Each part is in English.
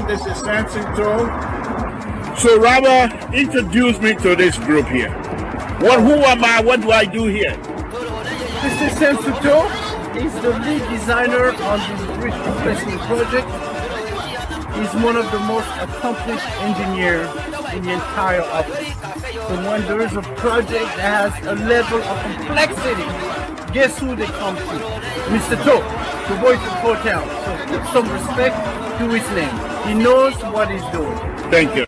This is Samson too. So Robert, introduce me to this group here. Who am I? What do I do here? This is Samson too. He's the lead designer on this bridge replacement project. He's one of the most accomplished engineers in the entire office. So when there is a project that has a level of complexity, guess who they come to? Mr. To, the voice of hotel. So put some respect to his name. He knows what he's doing. Thank you.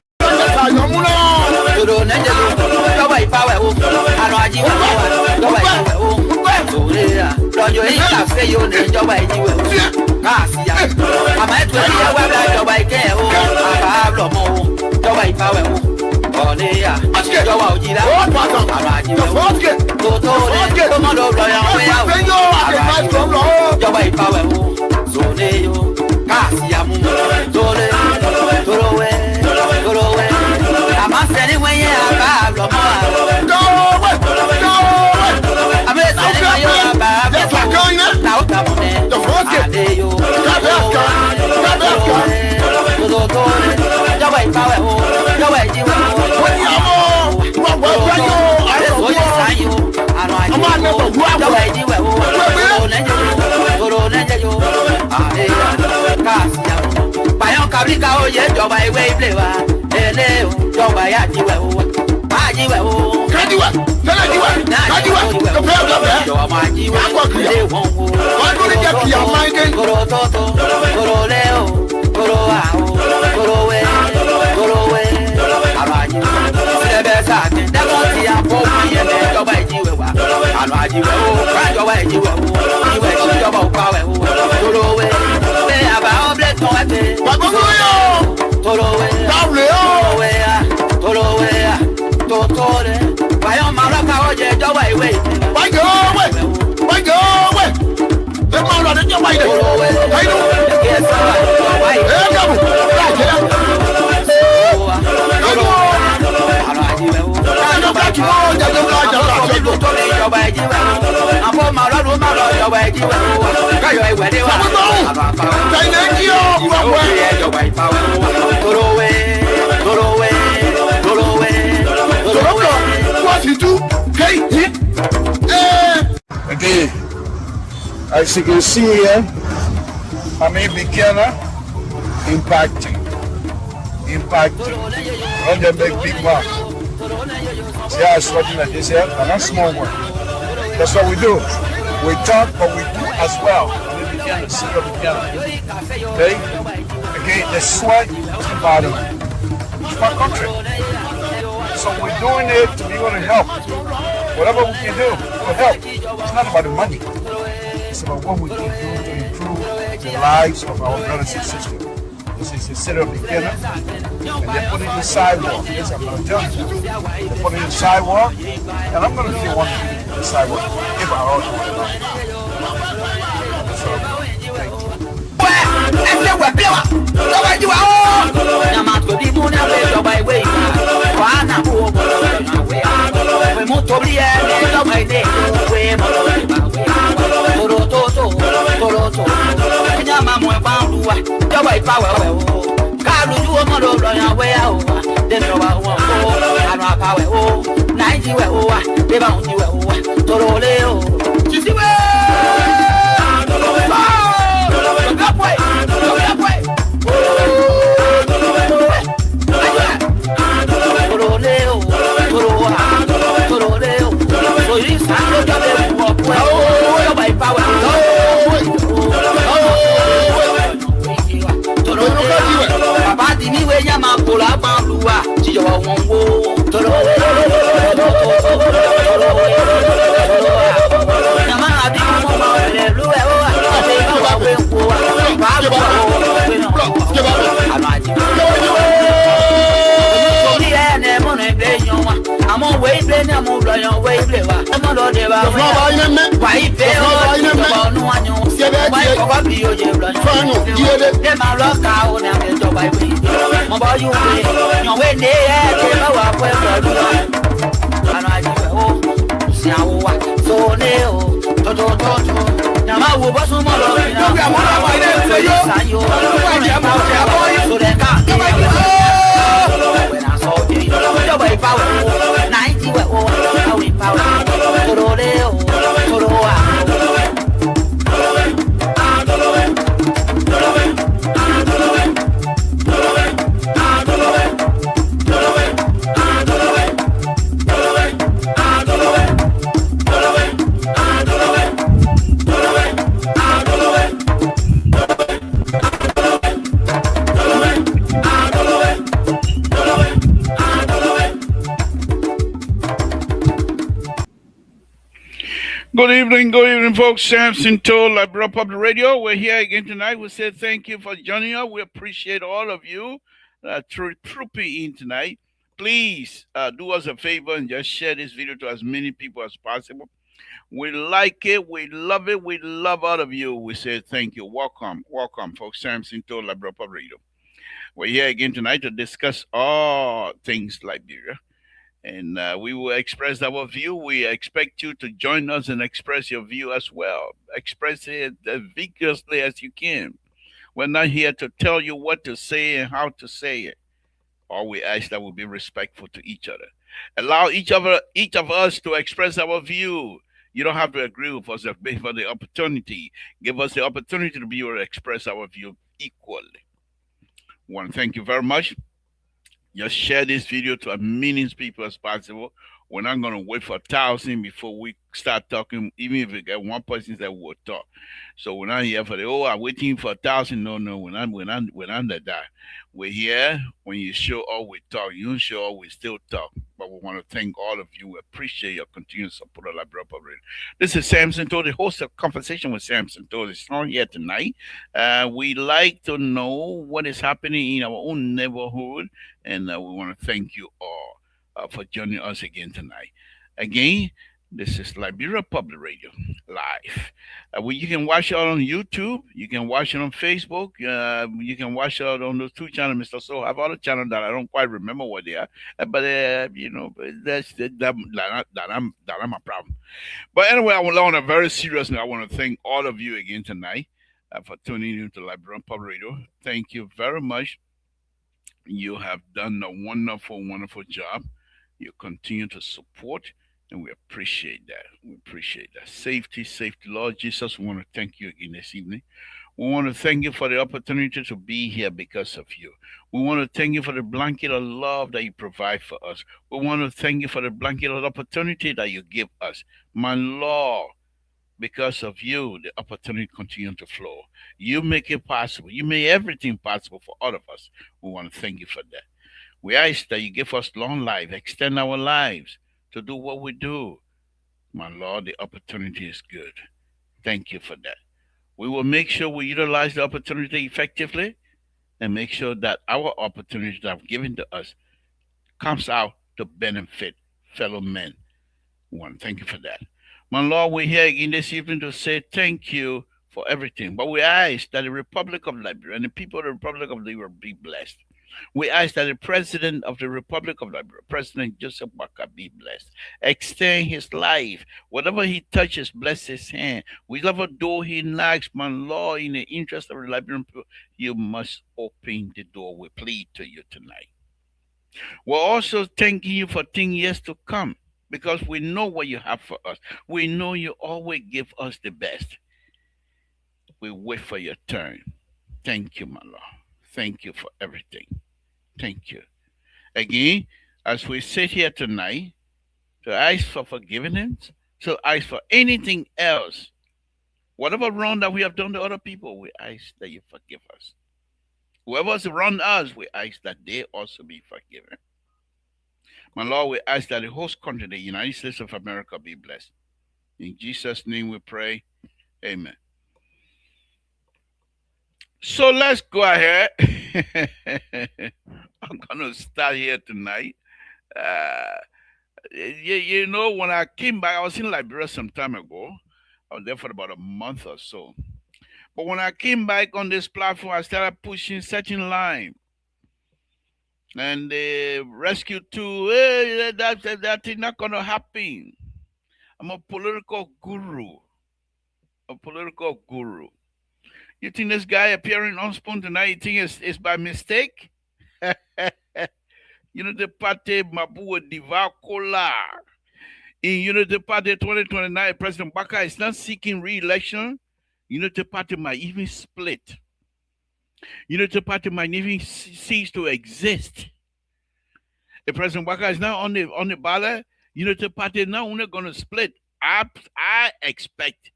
Okay, as you can see here, I'm a beginner impacting. Run the big mark. See how it's working like this here? And that's small work. That's what we do. We talk, but we do as well. The beginner, serial beginner. Okay? Again, the sweat is the body. It's my country. So we're doing it to be able to help. Whatever we can do to help. It's not about the money. It's about what we can do to improve the lives of our brothers and sisters. This is a serial beginner. And they put it in the sidewalk. Yes, I'm going to tell you. They put it in the sidewalk. And I'm going to be the one to put it in the sidewalk. If I also want to know. So, thank you. Good evening, folks. Samson told I brought up the radio. We're here again tonight. We say thank you for joining us. We appreciate all of you trooping in tonight. Please do us a favor and just share this video to as many people as possible. We like it. We love it. We love all of you. We say thank you. Welcome. Welcome, folks. Samson told I brought up radio. We're here again tonight to discuss all things Liberia, and we will express our view. We expect you to join us and express your view as well. Express it as vigorously as you can. We're not here to tell you what to say and how to say it. All we ask that we be respectful to each other. Allow each of us to express our view. You don't have to agree with us, but for the opportunity. Give us the opportunity to be able to express our view equally. I want to thank you very much. Just share this video to as many people as possible. We're not going to wait for 1,000 before we start talking, even if we get one person that will talk. So we're not here for I'm waiting for 1,000. No, we're not that. We're here when you show up, we talk. You don't show up, we still talk. But we want to thank all of you. We appreciate your continued support of Liberia Public. This is Samson Told, the host of Conversation with Samson Told. It's not here tonight. We like to know what is happening in our own neighborhood, and we want to thank you all for joining us again tonight. Again, this is Liberia Public Radio live. You can watch it on YouTube. You can watch it on Facebook. You can watch it on those two channels, Mr. So. I have other channels that I don't quite remember what they are, but I'm a problem. But anyway, on a very serious note, I want to thank all of you again tonight for tuning into Liberia Public Radio. Thank you very much. You have done a wonderful, wonderful job. You continue to support, and we appreciate that. We appreciate that. Safety, Lord Jesus, we want to thank you again this evening. We want to thank you for the opportunity to be here because of you. We want to thank you for the blanket of love that you provide for us. We want to thank you for the blanket of opportunity that you give us. My Lord, because of you, the opportunity continues to flow. You make it possible. You make everything possible for all of us. We want to thank you for that. We ask that you give us long life, extend our lives to do what we do. My Lord, the opportunity is good. Thank you for that. We will make sure we utilize the opportunity effectively and make sure that our opportunities that are given to us comes out to benefit fellow men. We want to thank you for that. My Lord, we're here again this evening to say thank you for everything. But we ask that the Republic of Liberia and the people of the Republic of Liberia be blessed. We ask that the President of the Republic of Liberia, President Joseph Baka, be blessed. Extend his life. Whatever he touches, bless his hand. Whatever door he knocks, my Lord, in the interest of the Liberian people, you must open the door. We plead to you tonight. We're also thanking you for things yet to come because we know what you have for us. We know you always give us the best. We wait for your turn. Thank you, my Lord. Thank you for everything. Thank you. Again, as we sit here tonight to ask for forgiveness, to ask for anything else, whatever wrong that we have done to other people, we ask that you forgive us. Whoever's wronged us, we ask that they also be forgiven. My Lord, we ask that the host country, the United States of America, be blessed. In Jesus' name we pray. Amen. So let's go ahead. I'm going to start here tonight. You know, when I came back, I was in Liberia some time ago. I was there for about a month or so. But when I came back on this platform, I started pushing certain line. And the rescue tool, hey, that is not going to happen. I'm a political guru. A political guru. You think this guy appearing on Spoon tonight, you think it's by mistake? Unity Party Mabu Diva Kola. In Unity Party 2029, President Baka is not seeking re-election. Unity Party might even split. Unity Party might even cease to exist. If President Baka is now on the ballot, Unity Party is not only going to split. I expect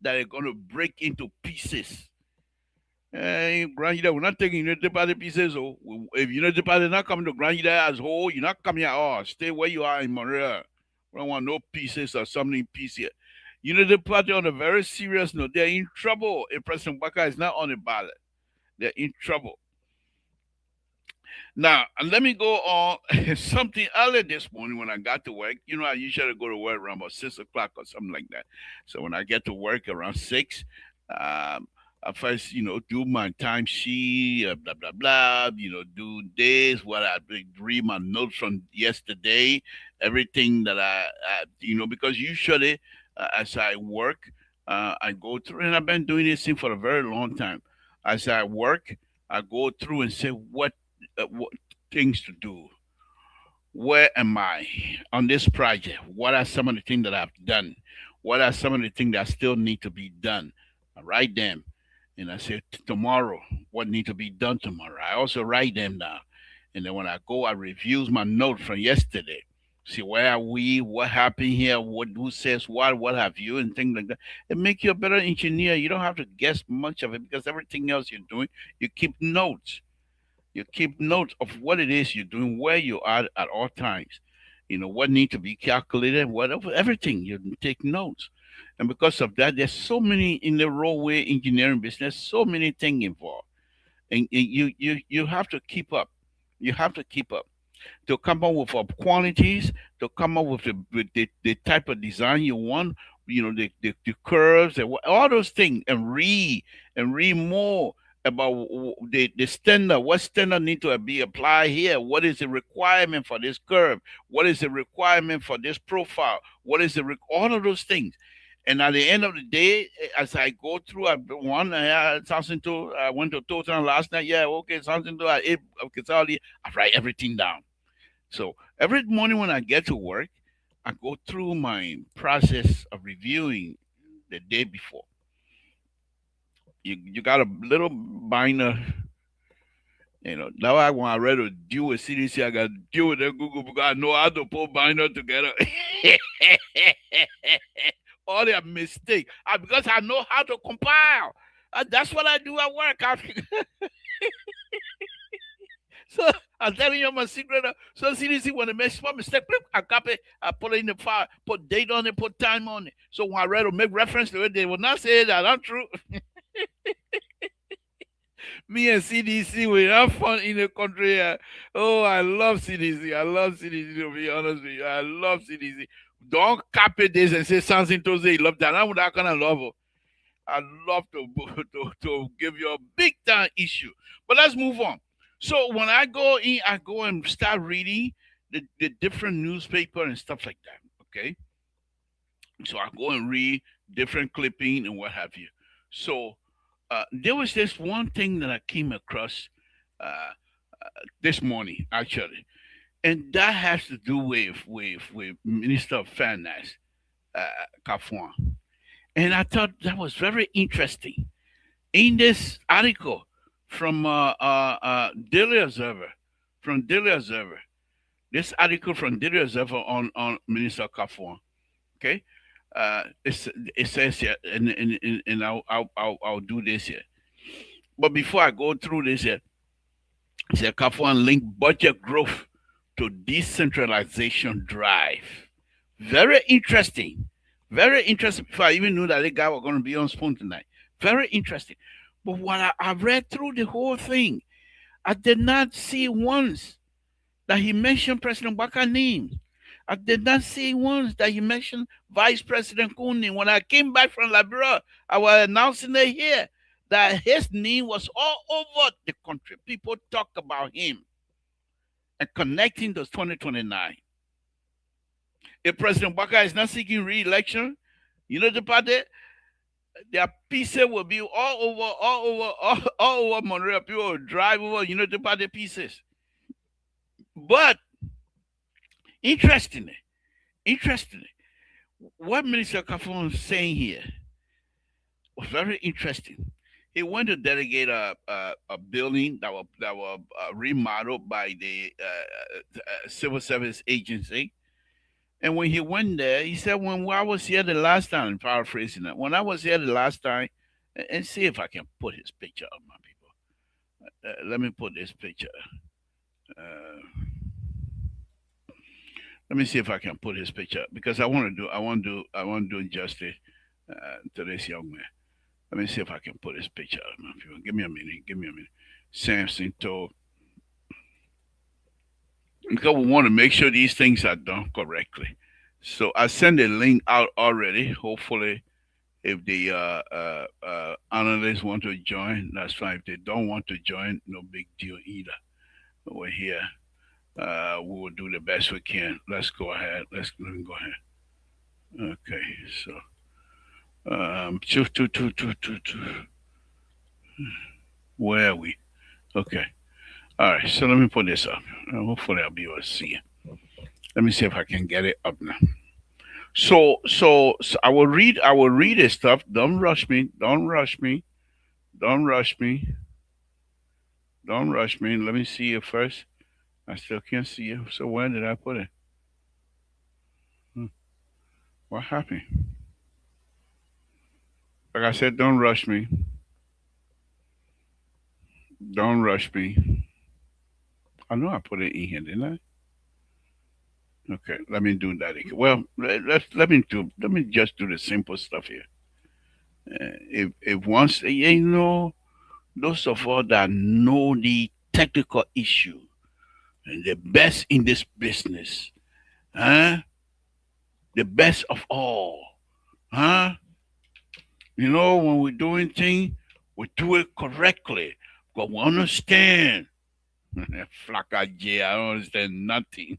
that they're going to break into pieces. Grand Leader, we're not taking Unity Party pieces. So if Unity Party is not coming to Grand Leader as a whole, you're not coming at all. Stay where you are in Montreal. We don't want no pieces or something piece here. Unity Party, on a very serious note, they're in trouble if President Baka is not on the ballot. They're in trouble. Now, let me go on something earlier this morning when I got to work. You know, I usually go to work around about 6 o'clock or something like that. So when I get to work around 6, I first, do my time sheet, blah, blah, blah, do this, what I read my notes from yesterday, everything that because usually as I work, I go through, and I've been doing this thing for a very long time. As I work, I go through and say what things to do. Where am I on this project? What are some of the things that I've done? What are some of the things that still need to be done? I write them, and I say tomorrow what need to be done tomorrow. I also write them down, and then when I go, I review my notes from yesterday. See where are we? What happened here? What who says what have you, and things like that. It make you a better engineer. You don't have to guess much of it because everything else you're doing, you keep notes. You keep notes of what it is you're doing, where you are at all times. What need to be calculated, whatever, everything. You take notes. And because of that, there's so many in the roadway engineering business, so many things involved. And you have to keep up. You have to keep up to come up with quantities, to come up with the type of design you want, the curves and all those things, and read more about the standard, what standard need to be applied here, what is the requirement for this curve, what is the requirement for this profile, what is all of those things. And at the end of the day, as I go through, something to I went to Total last night. Yeah, okay, something to I ate okay, I write everything down. So every morning when I get to work, I go through my process of reviewing the day before. You got a little binder. Now when I read to deal with CDC, I got to deal with the Google because I know how to put binder together. All their mistake. Because I know how to compile. That's what I do at work. So I'm telling you my secret. So CDC when they make small mistake, I copy, I put it in the file, put date on it, put time on it. So when I read or make reference to it, they will not say that not true. Me and CDC, we have fun in the country. Oh, I love CDC. I love CDC, to be honest with you. I love CDC. Don't copy this and say something to say you love that. I'm that kind of lover. I love to give you a big time issue. But let's move on. So when I go in, I go and start reading the different newspaper and stuff like that. Okay. So I go and read different clipping and what have you. So there was this one thing that I came across uh, this morning actually, and that has to do with Minister of Finance, uh, Kafwan. And I thought that was very interesting in this article from Daily Observer, Daily Observer. This article from Daily Observer on Minister Kafwan. Okay, it says here, and I'll do this here. But before I go through this here, it says Kafwan link budget growth to decentralization drive. Very interesting. Very interesting. Before I even knew that the guy was going to be on Spoon tonight. Very interesting. But when I read through the whole thing, I did not see once that he mentioned President Baka's name. I did not see once that you mentioned Vice President Cooney. When I came back from Liberia, I was announcing it here that his name was all over the country. People talk about him and connecting those 2029. If President Baka is not seeking re-election, you know the party, their pieces will be all over Monroe. People will drive over, you know the party pieces. But interestingly, interestingly, what Minister Kafon is saying here was very interesting. He went to delegate a building that was remodeled by the civil service agency. And when he went there, he said, "When I was here the last time," paraphrasing that, when I was here the last time, and see if I can put his picture up, my people. Let me put this picture. Uh, Let me see if I can put his picture up because I want to do justice to this young man. Let me see if I can put his picture up, my people. Give me a minute. Give me a minute. Samson told because we want to make sure these things are done correctly. So I sent a link out already. Hopefully, if the analysts want to join, that's fine. If they don't want to join, no big deal either. We're here. We will do the best we can. Let's go ahead. Let me go ahead. Okay, so where are we? Okay. All right. So let me put this up. Hopefully, I'll be able to see it. Let me see if I can get it up now. So I will read. I will read this stuff. Don't rush me. Don't rush me. Don't rush me. Don't rush me. Let me see it first. I still can't see it. So where did I put it? Hmm. What happened? Like I said, don't rush me. Don't rush me. I know I put it in here, didn't I? Okay, let me do that again. Well, let me just do the simple stuff here. If once those of us that know the technical issue and the best in this business, huh? The best of all, huh? When we're doing things, we do it correctly. But we understand. Flaka J, I don't understand nothing.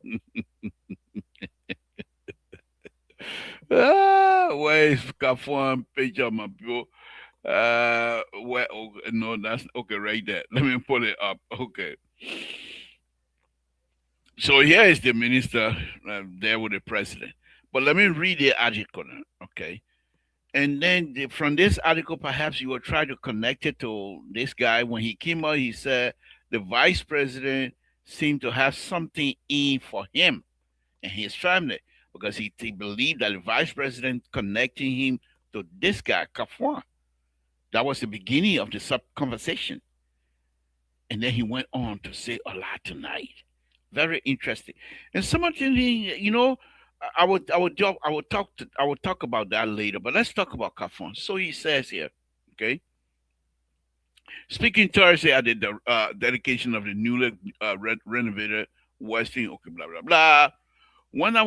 Where is Kafwan picture, my people? Where? Oh, no, that's okay. Right there. Let me pull it up. Okay. So here is the minister there with the president. But let me read the article. Okay. And then from this article, perhaps you will try to connect it to this guy. When he came out, he said the vice president seemed to have something in for him and his family because he believed that the vice president connecting him to this guy, Kafwan. That was the beginning of the sub conversation. And then he went on to say a lot tonight. Very interesting. And some of the, I would talk about that later. But let's talk about Kafon. So he says here, okay, speaking Thursday at the dedication of the newly renovated Westin, okay, blah blah blah. When I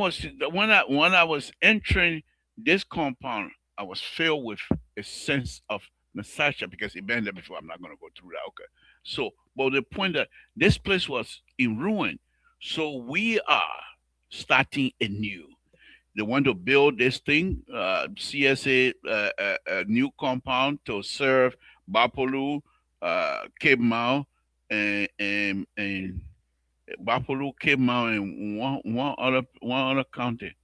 was entering this compound, I was filled with a sense of nostalgia because it been there before. I'm not going to go through that. Okay, so but the point that this place was in ruin, so we are starting anew. They want to build this thing, CSA, a new compound to serve Bapolu, Cape Mau, and Bapolu, Cape Mau, and one other county.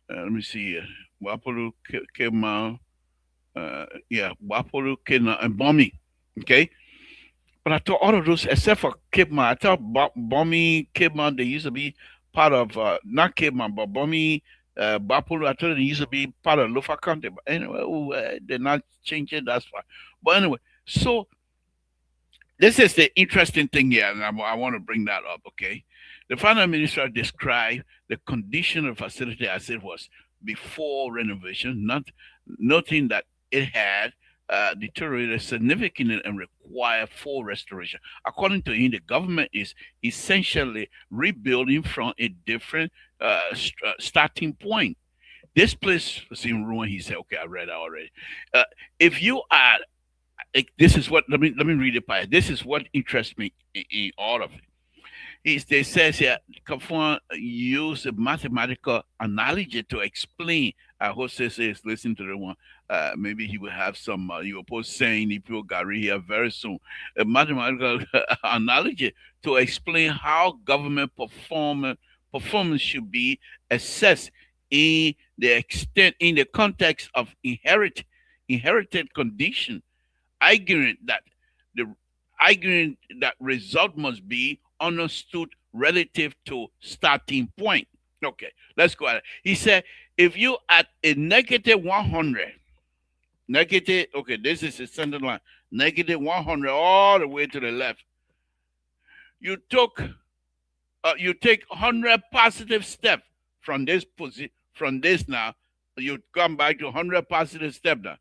Let me see here. Bapolu, Cape Mau, yeah, Bapolu, Cape Mau, and Bombing. Okay, but I thought all of those, except for Cape Mau, I thought Bombing, Cape Mau, they used to be part of not Cape Mau, but Bombing, Bapolu. I thought they used to be part of Lofa County. But anyway, they're not changing. That's fine. But anyway, so this is the interesting thing here, and I want to bring that up. Okay, the finance minister described the condition of the facility as it was before renovation, not noting that it had deteriorated significantly and required full restoration. According to him, the government is essentially rebuilding from a different starting point. This place was in ruin. He said, "Okay, I read that already." Uh, if you are, this is what let me read it by. This is what interests me in all of it. They says here, Kafwan use a mathematical analogy to explain. I hope Sese is listening to the one. Maybe he will have some. You will post saying if you Gary here very soon. A mathematical analogy to explain how government performance should be assessed in the extent in the context of inherited condition, arguing that the arguing that result must be understood relative to starting point. Okay, let's go at it. He said, if you at a negative 100, negative, okay, this is a center line, negative 100 all the way to the left. You take 100 positive steps from this position, from this now, you come back to 100 positive step now.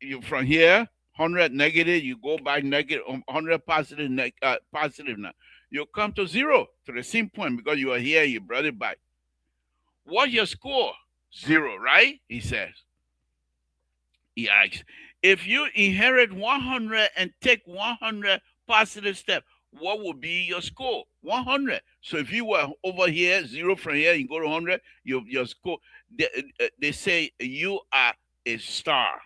You from here 100 negative, you go back negative 100 positive, positive now. You come to zero, to the same point, because you are here, you brought it back. What's your score? Zero, right? He says. He asks, if you inherit 100 and take 100 positive steps, what would be your score? 100. So if you were over here, zero from here, you go to 100, your score, they say you are a star.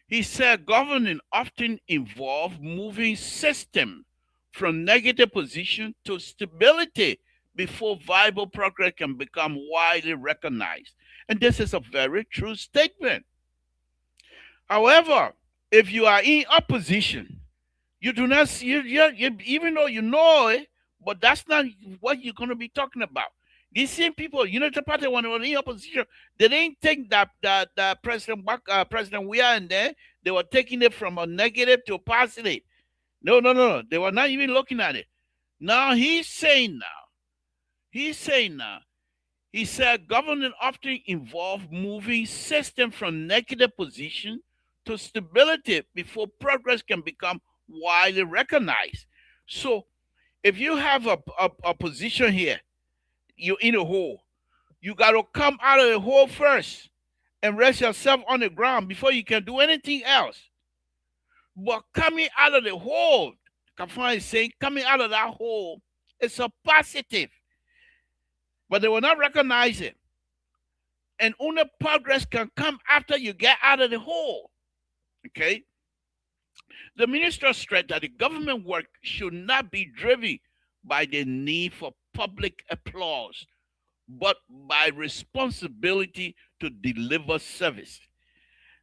He said governing often involves moving system from negative position to stability before viable progress can become widely recognized. And this is a very true statement. However, if you are in opposition, you do not see, even though you know it, but that's not what you're going to be talking about. These same people, Unity Party, when they were in opposition, they didn't think that President we are in there. They were taking it from a negative to a positive. No, no, no, no. They were not even looking at it. Now he's saying now, he said government often involve moving system from negative position to stability before progress can become widely recognized. So if you have a position here, you're in a hole. You got to come out of the hole first and rest yourself on the ground before you can do anything else. But coming out of the hole, Kafan is saying, coming out of that hole, it's a positive. But they will not recognize it. And only progress can come after you get out of the hole. Okay? The minister stressed that the government work should not be driven by the need for public applause, but by responsibility to deliver service.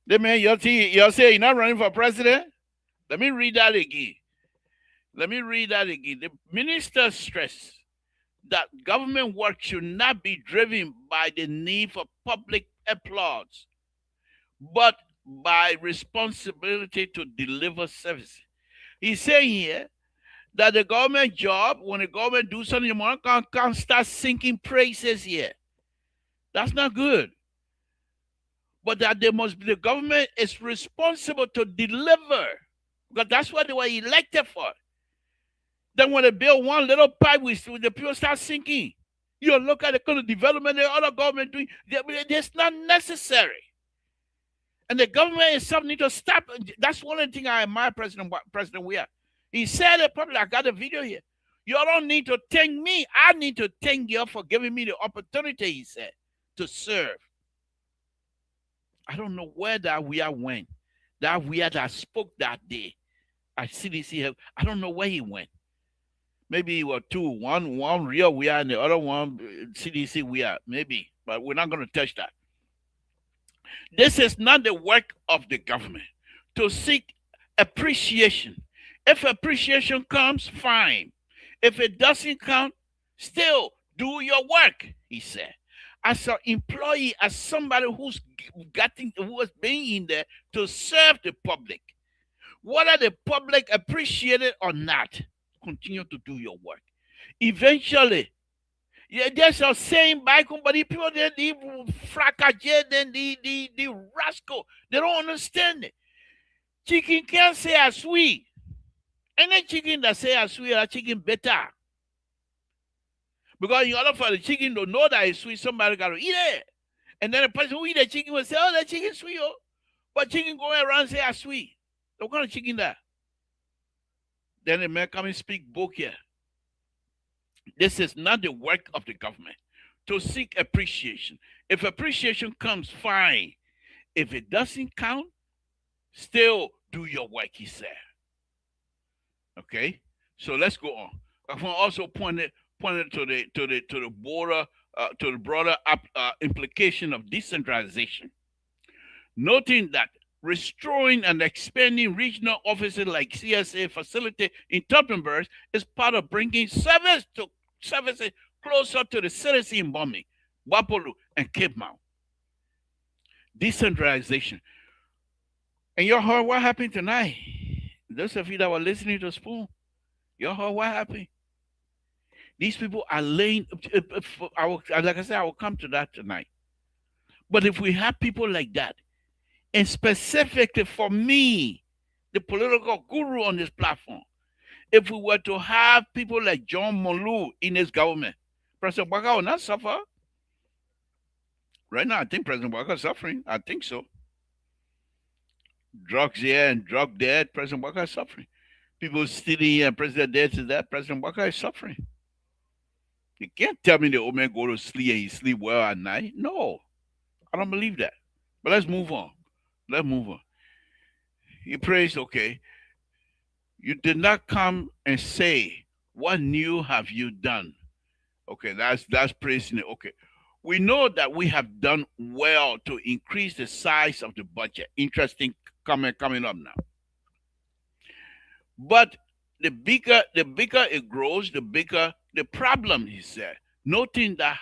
The man, you're saying you're not running for president? Let me read that again. The minister stressed that government work should not be driven by the need for public applause, but by responsibility to deliver service. He's saying here that the government job, when the government do something, you can't start singing praises here. That's not good. But that the government is responsible to deliver, because that's what they were elected for. Then when they build one little pipe, the people start sinking. You look at the kind of development the other government doing. It's not necessary. And the government is something to stop. That's one of the things I admire President Weah. He said it probably, I got a video here. You don't need to thank me. I need to thank you for giving me the opportunity, he said, to serve. I don't know where that Weah went. That Weah that spoke that day at CDC, I don't know where he went. Maybe he was two. One real Weah and the other one CDC Weah. Maybe. But we're not going to touch that. This is not the work of the government to seek appreciation. If appreciation comes, fine. If it doesn't come, still do your work, he said. As an employee, as somebody who has been in there to serve the public, whether the public appreciate it or not, continue to do your work. Eventually, there's a saying by somebody, people that the fracage, then the rascal, they don't understand it. Chicken can't say as sweet. Any chicken that say as sweet, a chicken better. Because in order for the chicken to know that it's sweet, somebody got to eat it. And then the person who eat the chicken will say, oh, that chicken sweet, oh. But chicken going around and say, ah, sweet. So what kind of chicken that? Then the man come and speak book here. This is not the work of the government to seek appreciation. If appreciation comes, fine. If it doesn't count, still do your work, he said. Okay, so let's go on. I want to also pointed to the border to the broader implication of decentralization, noting that restoring and expanding regional offices like CSA facility in Tuppenburg is part of bringing services closer to the citizen in Bombay, Wapolu, and Cape Mount. Decentralization. And you heard what happened tonight. Those of you that were listening to Spoon, you heard what happened. These people are laying. Like I said, I will come to that tonight. But if we have people like that, and specifically for me, the political guru on this platform, if we were to have people like John Molu in this government, President Waka will not suffer. Right now, I think President Waka is suffering. I think so. Drugs here and drug there, President Waka is suffering. People stealing here and President there to that, President Waka is suffering. You can't tell me the old man go to sleep and he sleep well at night. No, I don't believe that. But let's move on. Let's move on. He prays, okay. You did not come and say, what new have you done? Okay, that's praising it. Okay. We know that we have done well to increase the size of the budget. Interesting comment coming up now. But the bigger it grows, the bigger the problem, he said, noting that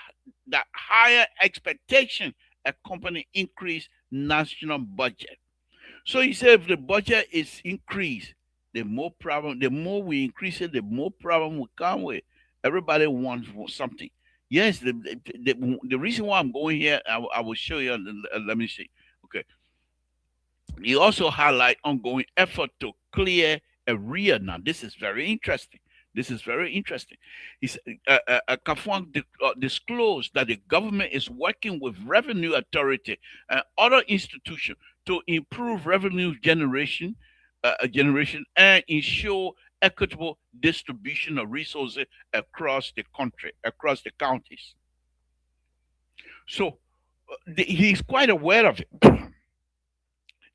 higher expectation accompany increased national budget. So he said if the budget is increased, the more problem, the more we increase it, the more problem we come with. Everybody wants something. Yes, the reason why I'm going here, I will show you. Let me see. Okay. He also highlight ongoing effort to clear area. Now, this is very interesting. This is very interesting. He said, Kafwan disclosed that the government is working with revenue authority and other institutions to improve revenue generation and ensure equitable distribution of resources across the country, across the counties. So he's quite aware of it.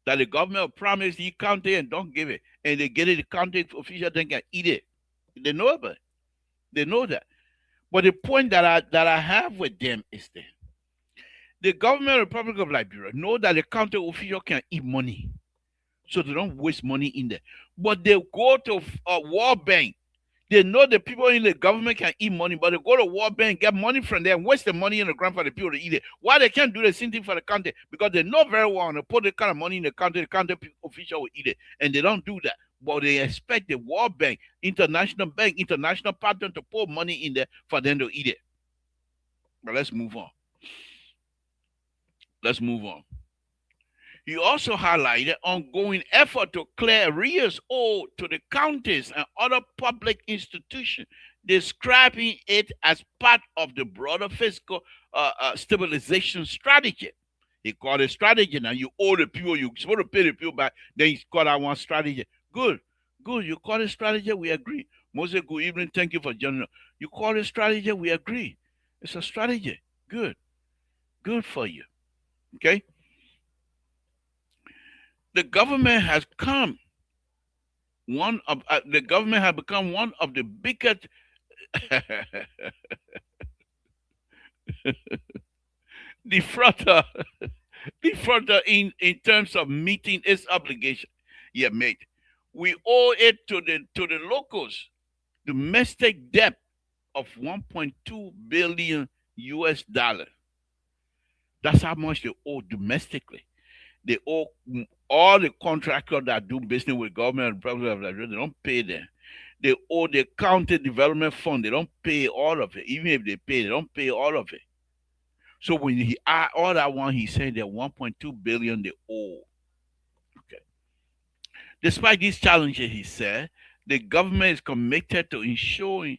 That the government will promise the county and don't give it, and they get it, the county official then can eat it. They know about it. They know that. But the point that I have with them is that the government Republic of Liberia know that the county official can eat money, so they don't waste money in there. But they go to a World Bank. They know the people in the government can eat money, but they go to World Bank, get money from there, waste the money in the ground for the people to eat it. Why they can't do the same thing for the county? Because they know very well when they put the kind of money in the county official will eat it. And they don't do that. But they expect the World Bank, international partner to put money in there for them to eat it. But let's move on. Let's move on. He also highlighted ongoing effort to clear arrears owed to the counties and other public institutions, describing it as part of the broader fiscal stabilization strategy. He called it strategy. Now you owe the people, you're supposed to pay the people back. Then he called that one strategy. Good. You call it strategy, we agree. Moses, good evening. Thank you for joining us. You call it strategy, we agree. It's a strategy. Good for you. Okay. The government has become one of the biggest defrauder in terms of meeting its obligation. Yeah, mate. We owe it to the locals domestic debt of 1.2 billion US dollars. That's how much they owe domestically. They owe all the contractors that do business with government and Republic of Nigeria, they don't pay them. They owe the county development fund, they don't pay all of it. Even if they pay, they don't pay all of it. So when he all that one, he said that 1.2 billion they owe. Okay. Despite these challenges, he said, the government is committed to ensuring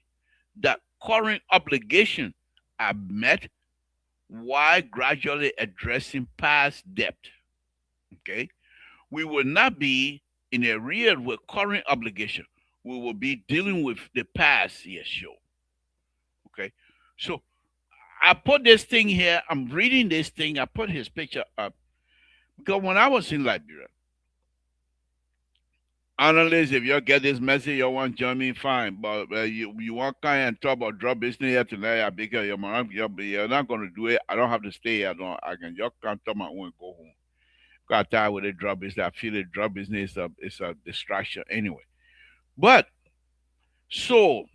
that current obligation are met while gradually addressing past debt. Okay, we will not be in a real with current obligation. We will be dealing with the past year show. Okay, so I put this thing here. I'm reading this thing. I put his picture up because when I was in Liberia, analysts, if you get this message, you want to join me, fine. But you want kind of talk about drug business here tonight, because you're not going to do it. I don't have to stay here. I can just come to my own and go home. Got tired with the drug business. I feel the drug business is a distraction anyway. But so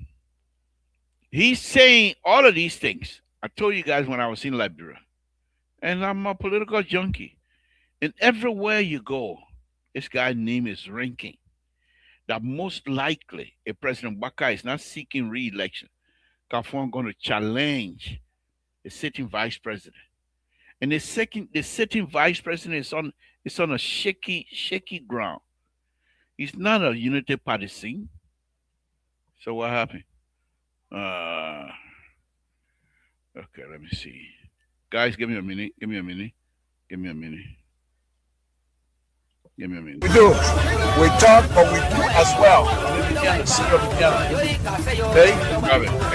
he's saying all of these things. I told you guys when I was in Liberia, and I'm a political junkie. And everywhere you go, this guy's name is ranking. That most likely a President Baka is not seeking re-election. Kafon going to challenge the sitting vice president. And the sitting vice president is on a shaky ground. He's not a unity party scene. So what happened? Uh okay, let me see. Guys, give me a minute. Give me a minute. Give me a minute. Give me a minute. We do. We talk, but we do as well. The city of Indiana. Okay?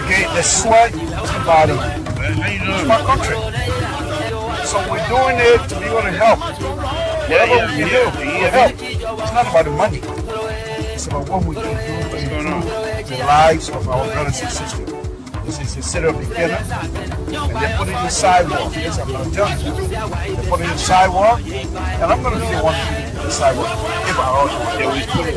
Okay, the sweat is the body. How you doing? It's my country. So we're doing it to be able to help. Whatever we can do, we'll help. It's not about the money. It's about what we can do to improve the lives of our brothers and sisters. This is the city of Indiana. And they put it in the sidewalk. Yes, I'm not telling you. They put it in the sidewalk. And I'm going to be the one to be in the sidewalk. If I ought to. Yeah, we put it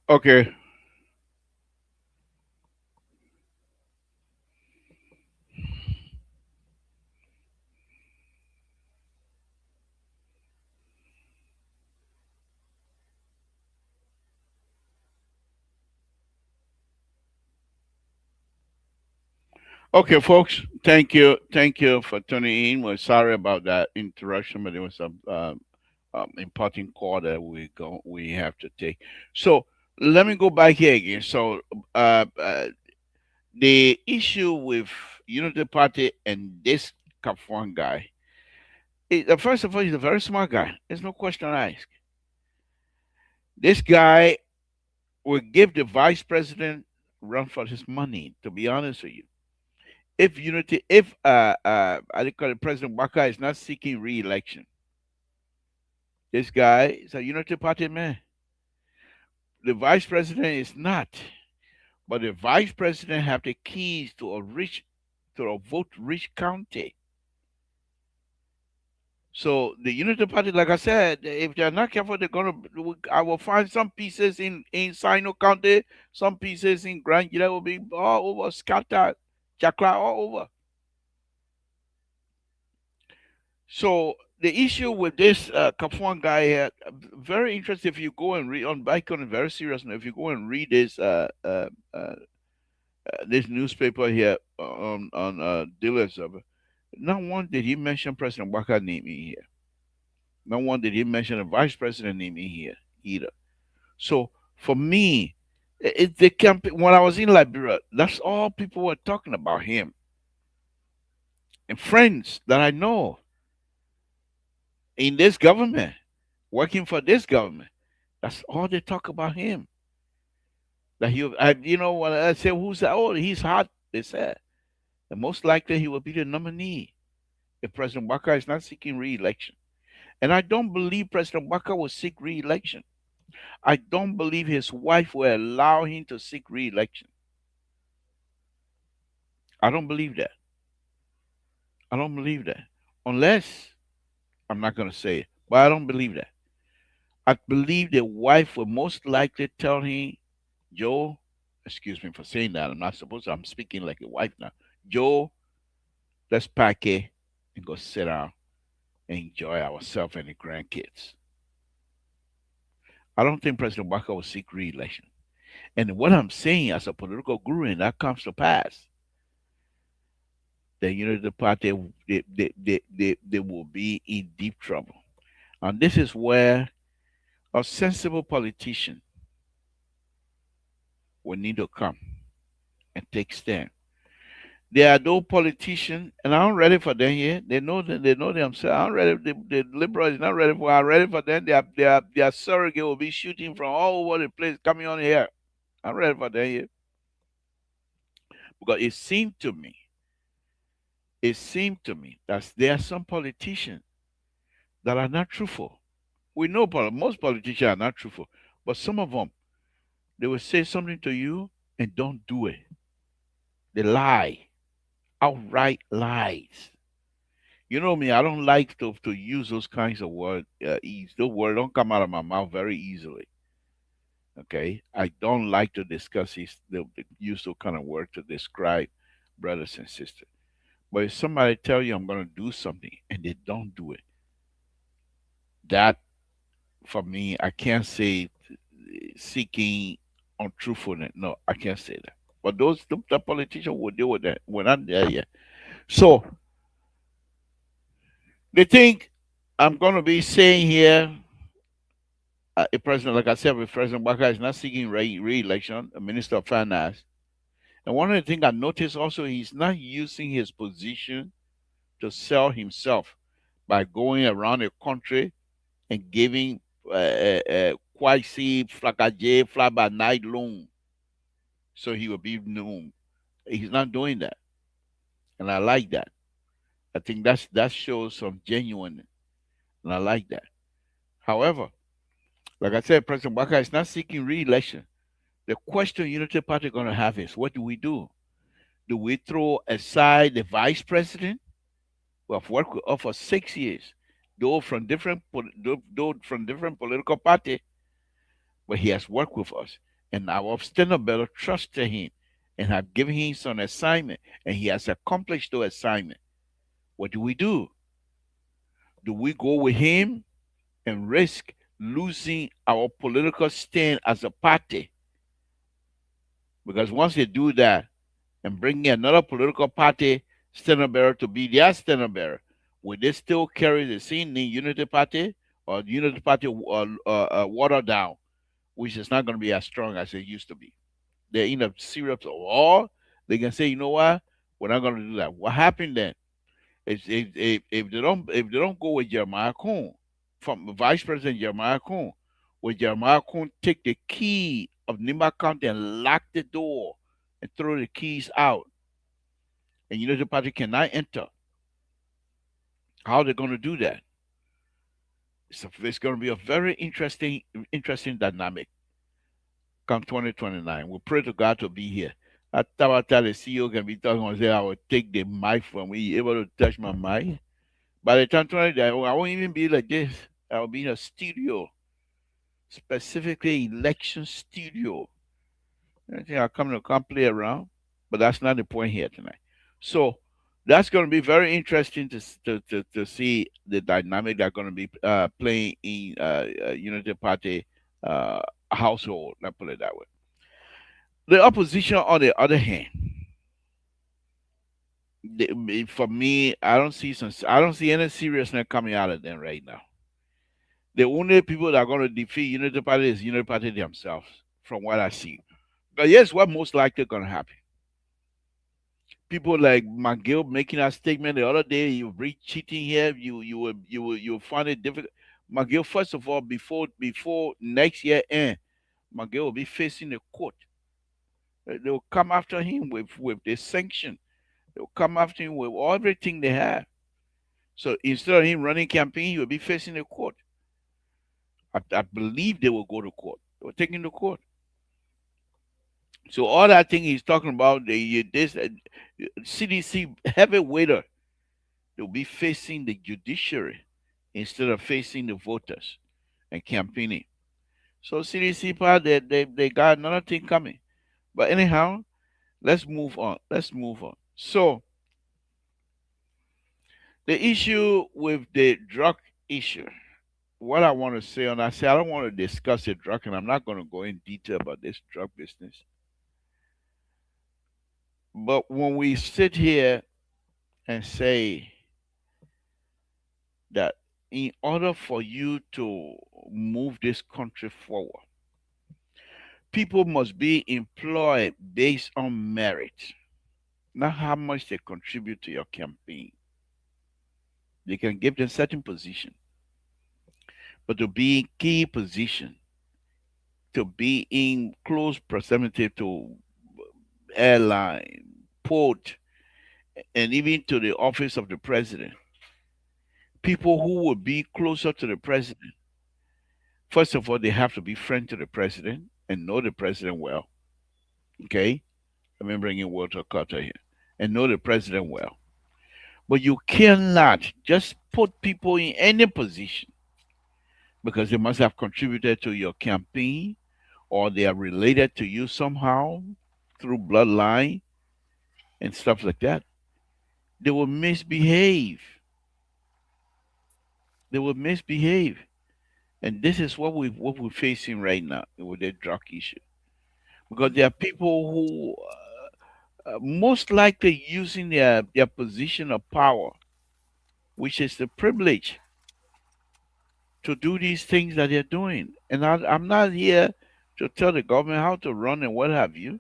okay. Okay, folks. Thank you for tuning in. We're sorry about that interruption, but it was a important call that we have to take. So let me go back here again. So uh, uh, the issue with Unity Party and this Kafwan guy, first of all, he's a very smart guy. There's no question I ask. This guy will give the vice president run for his money. To be honest with you, if I call it President Baka is not seeking re-election, this guy is a Unity Party man. The vice president is not, but the vice president have the keys to a vote rich county. So the Unity Party, like I said, if they're not careful, I will find some pieces in Sino County, some pieces in Grand Gila will be all over, scattered, chakra all over. So the issue with this Kafuan guy here, very interesting. If you go and read on Bicon, very serious. If you go and read this newspaper here on Dealers of, not one did he mention President Waka name in here. Not one did he mention the vice president name in here either. So for me, the campaign when I was in Liberia, that's all people were talking about him. And friends that I know, in this government, working for this government. That's all they talk about him. That you know, when I say who's that? Oh, he's hot. They said, and most likely he will be the nominee if President Walker is not seeking re-election. And I don't believe President Walker will seek re-election. I don't believe his wife will allow him to seek re-election. I don't believe that. I don't believe that. Unless I'm not going to say it, but I don't believe that. I believe the wife will most likely tell him, Joe, excuse me for saying that. I'm not supposed to. I'm speaking like a wife now. Joe, let's pack it and go sit down and enjoy ourselves and the grandkids. I don't think President Walker will seek re-election. And what I'm saying as a political guru, and that comes to pass, the Unity Party they will be in deep trouble. And this is where a sensible politician will need to come and take stand. There are no politicians, and I'm ready for them here. They know themselves. I'm ready. The liberal is not ready for. I'm ready for them. Their surrogate will be shooting from all over the place coming on here. I'm ready for them here because it seemed to me that there are some politicians that are not truthful. We know most politicians are not truthful, but some of them they will say something to you and don't do it. They lie, outright lies. You know me, I don't like to use those kinds of words. Those words don't come out of my mouth very easily. Okay, I don't like to discuss use those kind of words to describe brothers and sisters. But if somebody tell you I'm going to do something and they don't do it, that for me, I can't say seeking untruthfulness. No, I can't say that. But the politicians will deal with that. We're not there yet. So they think I'm going to be saying here, a president, like I said, if President Baka is not seeking re-election, a minister of finance. And one of the things I noticed also, he's not using his position to sell himself by going around the country and giving quasi flagaje fly by night loan so he will be known. He's not doing that, and I like that. I think that shows some genuine, and I like that. However, like I said, President Waka is not seeking re-election. The question Unity Party going to have is, what do we do? Do we throw aside the vice president who have worked with us for 6 years, though from different political party, but he has worked with us, and our stand better trusted him and have given him some assignment, and he has accomplished the assignment. What do we do? Do we go with him and risk losing our political stand as a party? Because once they do that and bring in another political party standard bearer to be their standard bearer, will they still carry the same name Unity Party, or Unity Party watered down, which is not going to be as strong as it used to be? They're in a serious war. They can say, you know what, we're not going to do that. What happened then? If they don't go with Jeremiah Kuhn, from Vice President Jeremiah Kuhn, will Jeremiah Kuhn take the key of Nimba County and lock the door and throw the keys out, and Unity Party cannot enter? How are they going to do that? It's going to be a very interesting dynamic come 2029. We pray to God to be here. I thought the CEO can be talking and say, I will take the mic from me, able to touch my mic. By the time 20, I won't even be like this. I will be in a studio, specifically election studio. I think I'll come play around, but that's not the point here tonight. So that's going to be very interesting to see the dynamic that's going to be playing in Unity Party household. Let's put it that way. The opposition, on the other hand, for me, I don't see any seriousness coming out of them right now. The only people that are going to defeat Unity Party is Unity Party themselves, from what I see. But yes, what most likely going to happen? People like McGill making a statement the other day. You read cheating here. You will find it difficult. McGill, first of all, before next year end, McGill will be facing the court. They will come after him with the sanction. They will come after him with everything they have. So instead of him running campaign, he will be facing the court. I believe they will go to court. They will take him to court. So all that thing he's talking about, this CDC heavyweighter, they'll be facing the judiciary instead of facing the voters and campaigning. So CDC part, they got another thing coming. But anyhow, let's move on. Let's move on. So the issue with the drug issue, what I want to say on that, say I don't want to discuss the drug, and I'm not going to go in detail about this drug business. But when we sit here and say that in order for you to move this country forward, people must be employed based on merit, not how much they contribute to your campaign. They can give them certain position, but to be in key position, to be in close proximity to airline, port, and even to the office of the president, people who will be closer to the president, first of all, they have to be friend to the president and know the president well. Okay? Let me bring in Walter Carter here. And know the president well. But you cannot just put people in any position because they must have contributed to your campaign or they are related to you somehow through bloodline and stuff like that. They will misbehave. They will misbehave. And this is what we're facing right now with the drug issue. Because there are people who most likely using their position of power, which is the privilege to do these things that they're doing. And I'm not here to tell the government how to run and what have you.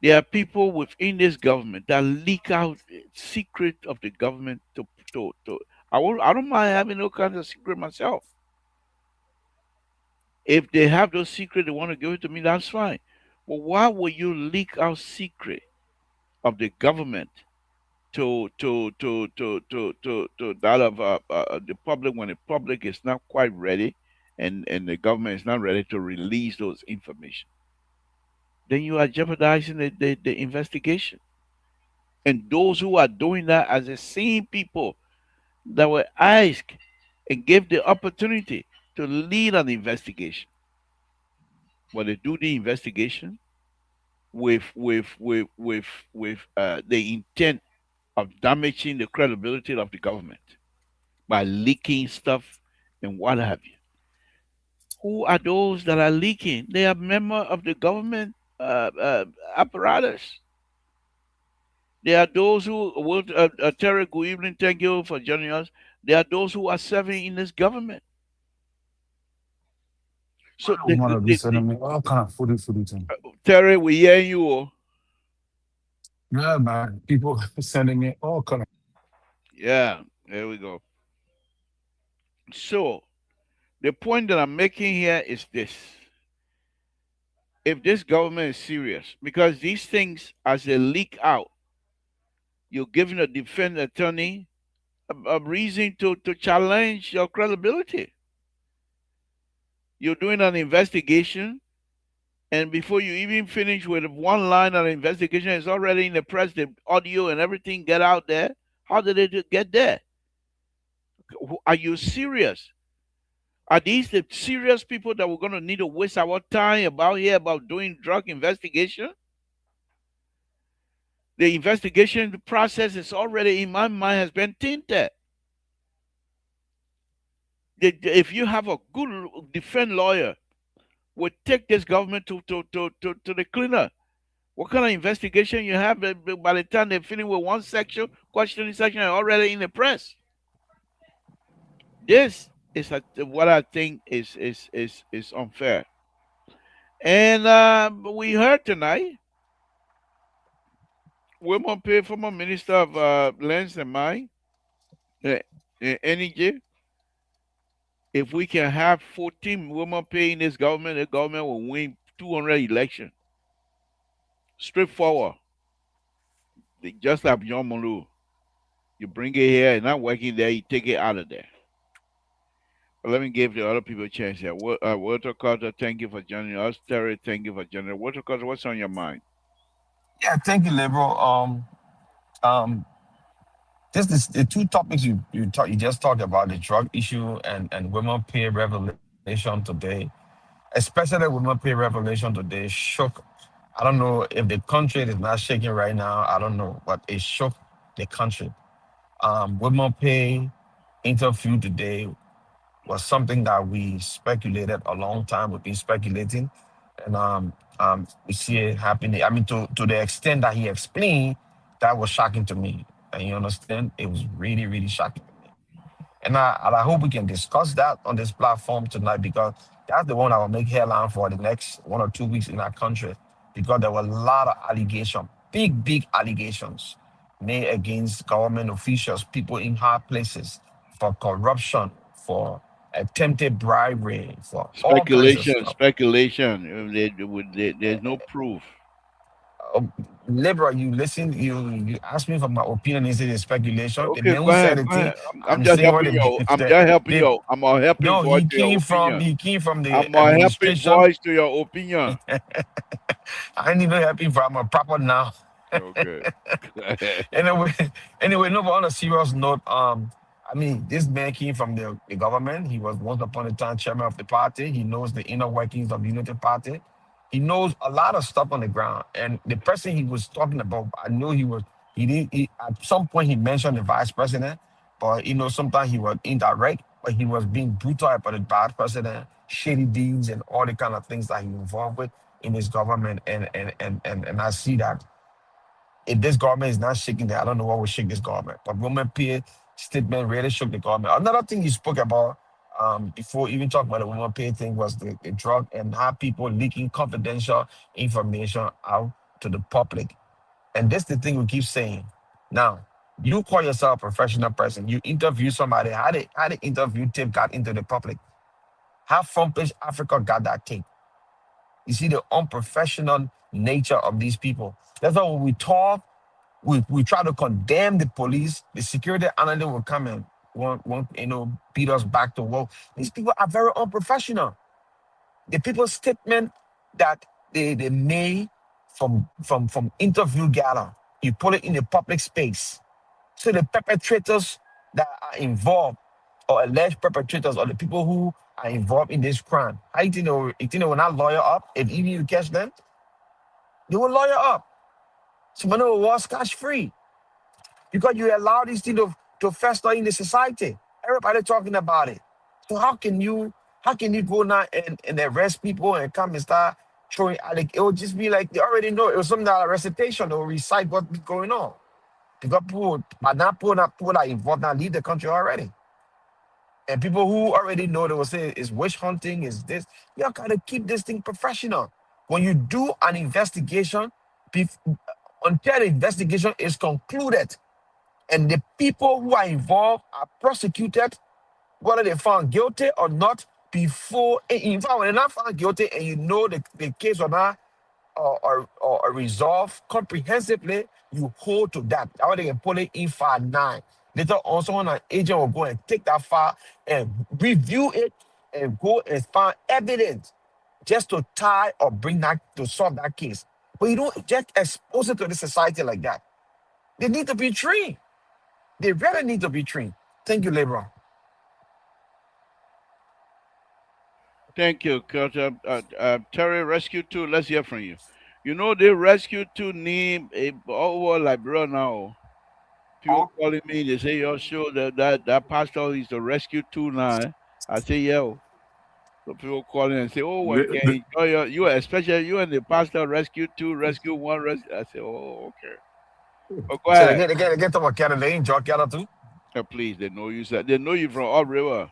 There are people within this government that leak out secret of the government to I don't mind having no kind of secret myself. If they have those secrets, they want to give it to me, that's fine. But why would you leak out secret of the government to that of the public when the public is not quite ready and the government is not ready to release those information? Then you are jeopardizing the investigation. And those who are doing that are the same people that were asked and give the opportunity to lead an investigation. But they do the investigation with the intent of damaging the credibility of the government by leaking stuff and what have you. Who are those that are leaking? They are members of the government apparatus. There are those who will, Terry, good evening, thank you for joining us. There are those who are serving in this government. So, I want to be sending me all kind of footy thing. Terry, we hear you. Oh. Yeah, man. People sending me all kind of. Yeah, there we go. So, the point that I'm making here is this. If this government is serious, because these things, as they leak out, you're giving a defense attorney a reason to challenge your credibility. You're doing an investigation, and before you even finish with one line of the investigation, it's already in the press, the audio and everything get out there. How did it get there? Are you serious? Are these the serious people that we're going to need to waste our time about doing drug investigation? The investigation process is already, in my mind, has been tainted. If you have a good defense lawyer, would take this government to the cleaner. What kind of investigation you have by the time they finish with one section, questioning section, already in the press? This is what I think is unfair. And we heard tonight Women pay former Minister of Lands and Mine, uh, Energy. If we can have 14 women pay in this government, the government will win 200 elections. Straightforward. Just like John Molu. You bring it here, and not working there, you take it out of there. But let me give the other people a chance here. Walter Carter, thank you for joining us. Terry, thank you for joining us. Walter Carter, what's on your mind? Yeah, thank you, liberal. Um, this is the two topics you just talked about, the drug issue and women pay revelation today, especially women pay revelation today, shook. I don't know if the country is not shaking right now. I don't know, but it shook the country. Women pay interview today was something that we speculated a long time. We've been speculating, and we see it happening. I mean, to the extent that he explained, that was shocking to me. And you understand, it was really, really shocking to me. And I hope we can discuss that on this platform tonight because that's the one that will make headline for the next 1 or 2 weeks in our country because there were a lot of allegations, big, big allegations made against government officials, people in high places for corruption, for attempted bribery, for all kinds of Speculation, stuff. speculation. There's no proof. Uh, Liberal, you listen, you ask me for my opinion, is it a speculation? The Okay, man go who said ahead, the go thing, ahead. I'm I'm just saying what helping you. I'm the, just helping the you. I'm a helping no, voice to your opinion. he came from the I'm a helping administration. voice to your opinion. I ain't even happy from a proper now. Okay. Anyway, anyway, no, but on a serious note, I mean, this man came from the government. He was once upon a time chairman of the party. He knows the inner workings of the Unity Party. He knows a lot of stuff on the ground. And the person he was talking about, I know he did, at some point he mentioned the vice president, but sometimes he was indirect, but he was being brutal about the vice president, shady deeds and all the kind of things that he involved with in his government. And I see that if this government is not shaking that, I don't know what will shake this government. But Roman P statement really shook the government. Another thing he spoke about before even talking about the woman pay thing was the drug and how people leaking confidential information out to the public. And that's the thing we keep saying. Now, you call yourself a professional person. You interview somebody. How the interview tape got into the public? How Front Page Africa got that tape? You see the unprofessional nature of these people. That's why when we talk, we try to condemn the police. The security analyst will come and want beat us back to work. These people are very unprofessional. The people's statement that they made from interview gather, you put it in the public space. So the perpetrators that are involved or alleged perpetrators or the people who are involved in this crime, how you think they will not lawyer up if even you catch them? They will lawyer up. So money will walk scotch free because you allow these things to fester in the society. Everybody talking about it. So how can you go now and arrest people and come and start throwing it will just be like they already know it was something that a recitation or recite what's going on. Because people by now people that are involved now leave the country already. And people who already know they will say it's witch hunting, is this. You gotta keep this thing professional. When you do an investigation, bef- until the investigation is concluded, and the people who are involved are prosecuted, whether they found guilty or not, before in fact when they're not found guilty and you know the case or not or resolved comprehensively, you hold to that. That way they can put it in file 9. Later on, someone an agent will go and take that file and review it and go and find evidence just to tie or bring that to solve that case. But you don't just expose it to the society like that. They need to be trained. They really need to be trained. Thank you, Lebron. Thank you, Coach. Terry, Rescue 2, let's hear from you. You know, they Rescue 2 name over Liberia now. People calling me, they say, your show, that pastor is the Rescue 2 now. I say, yeah. So people calling and say, oh, we The, can the, enjoy you, especially you and the pastor, Rescue 2, Rescue 1, Rescue. I say, oh, okay. Oh, go So they ahead. get to what Canada, they ain't job Canada too. Please, they know you. They know you from Up River.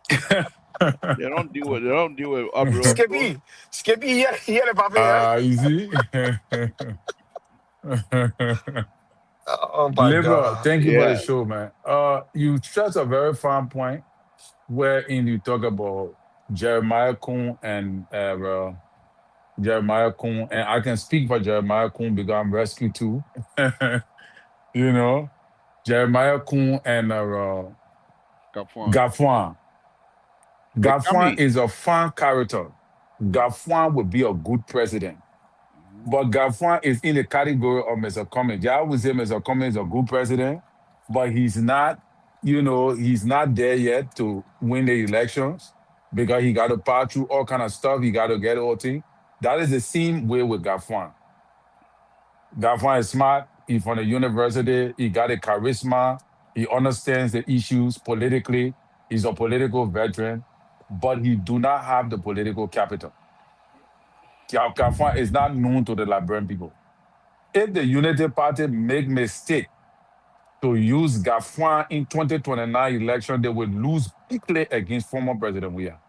They don't deal with Up River. Skippy, here the papa here. you see? Oh my Liver, God. thank you for the Yeah. show, man. You stress a very fine point wherein you talk about Jeremiah Kuhn and Jeremiah Kuhn, and I can speak for Jeremiah Kuhn because I'm rescue too. You know, Jeremiah Kuhn and Gafwan. Gafwan. But tell Gafwan me. is a fine character. Gafwan would be a good president. Mhm. But Gafwan is in the category of Mr. Cummings. Yeah, I would say Mr. Cummings is a good president, but he's not, he's not there yet to win the elections because he got to pass through all kind of stuff. He got to get all things. That is the same way with Gafwan. Gafwan is smart. He's from the university. He got a charisma. He understands the issues politically. He's a political veteran, but he do not have the political capital. Gafwan is not known to the Liberian people. If the Unity Party make mistake to use Gafwan in 2029 election, they will lose quickly against former President Weah.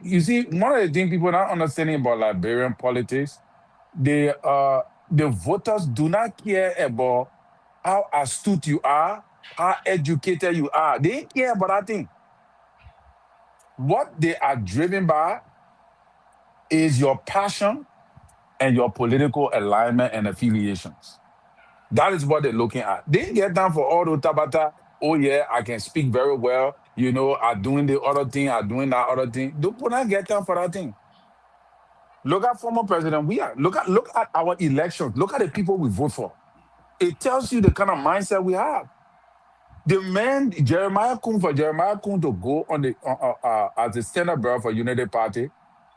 You see, one of the things people not understanding about Liberian politics, the voters do not care about how astute you are, how educated you are. They ain't care about that thing. What they are driven by is your passion and your political alignment and affiliations. That is what they're looking at. They didn't get down for all the tabata. Oh yeah, I can speak very well. I'm doing the other thing, I'm doing that other thing. Don't put not get down for that thing. Look at former president. Look at our elections. Look at the people we vote for. It tells you the kind of mindset we have. The man Jeremiah Kuhn to go on the as a standard bearer for Unity Party,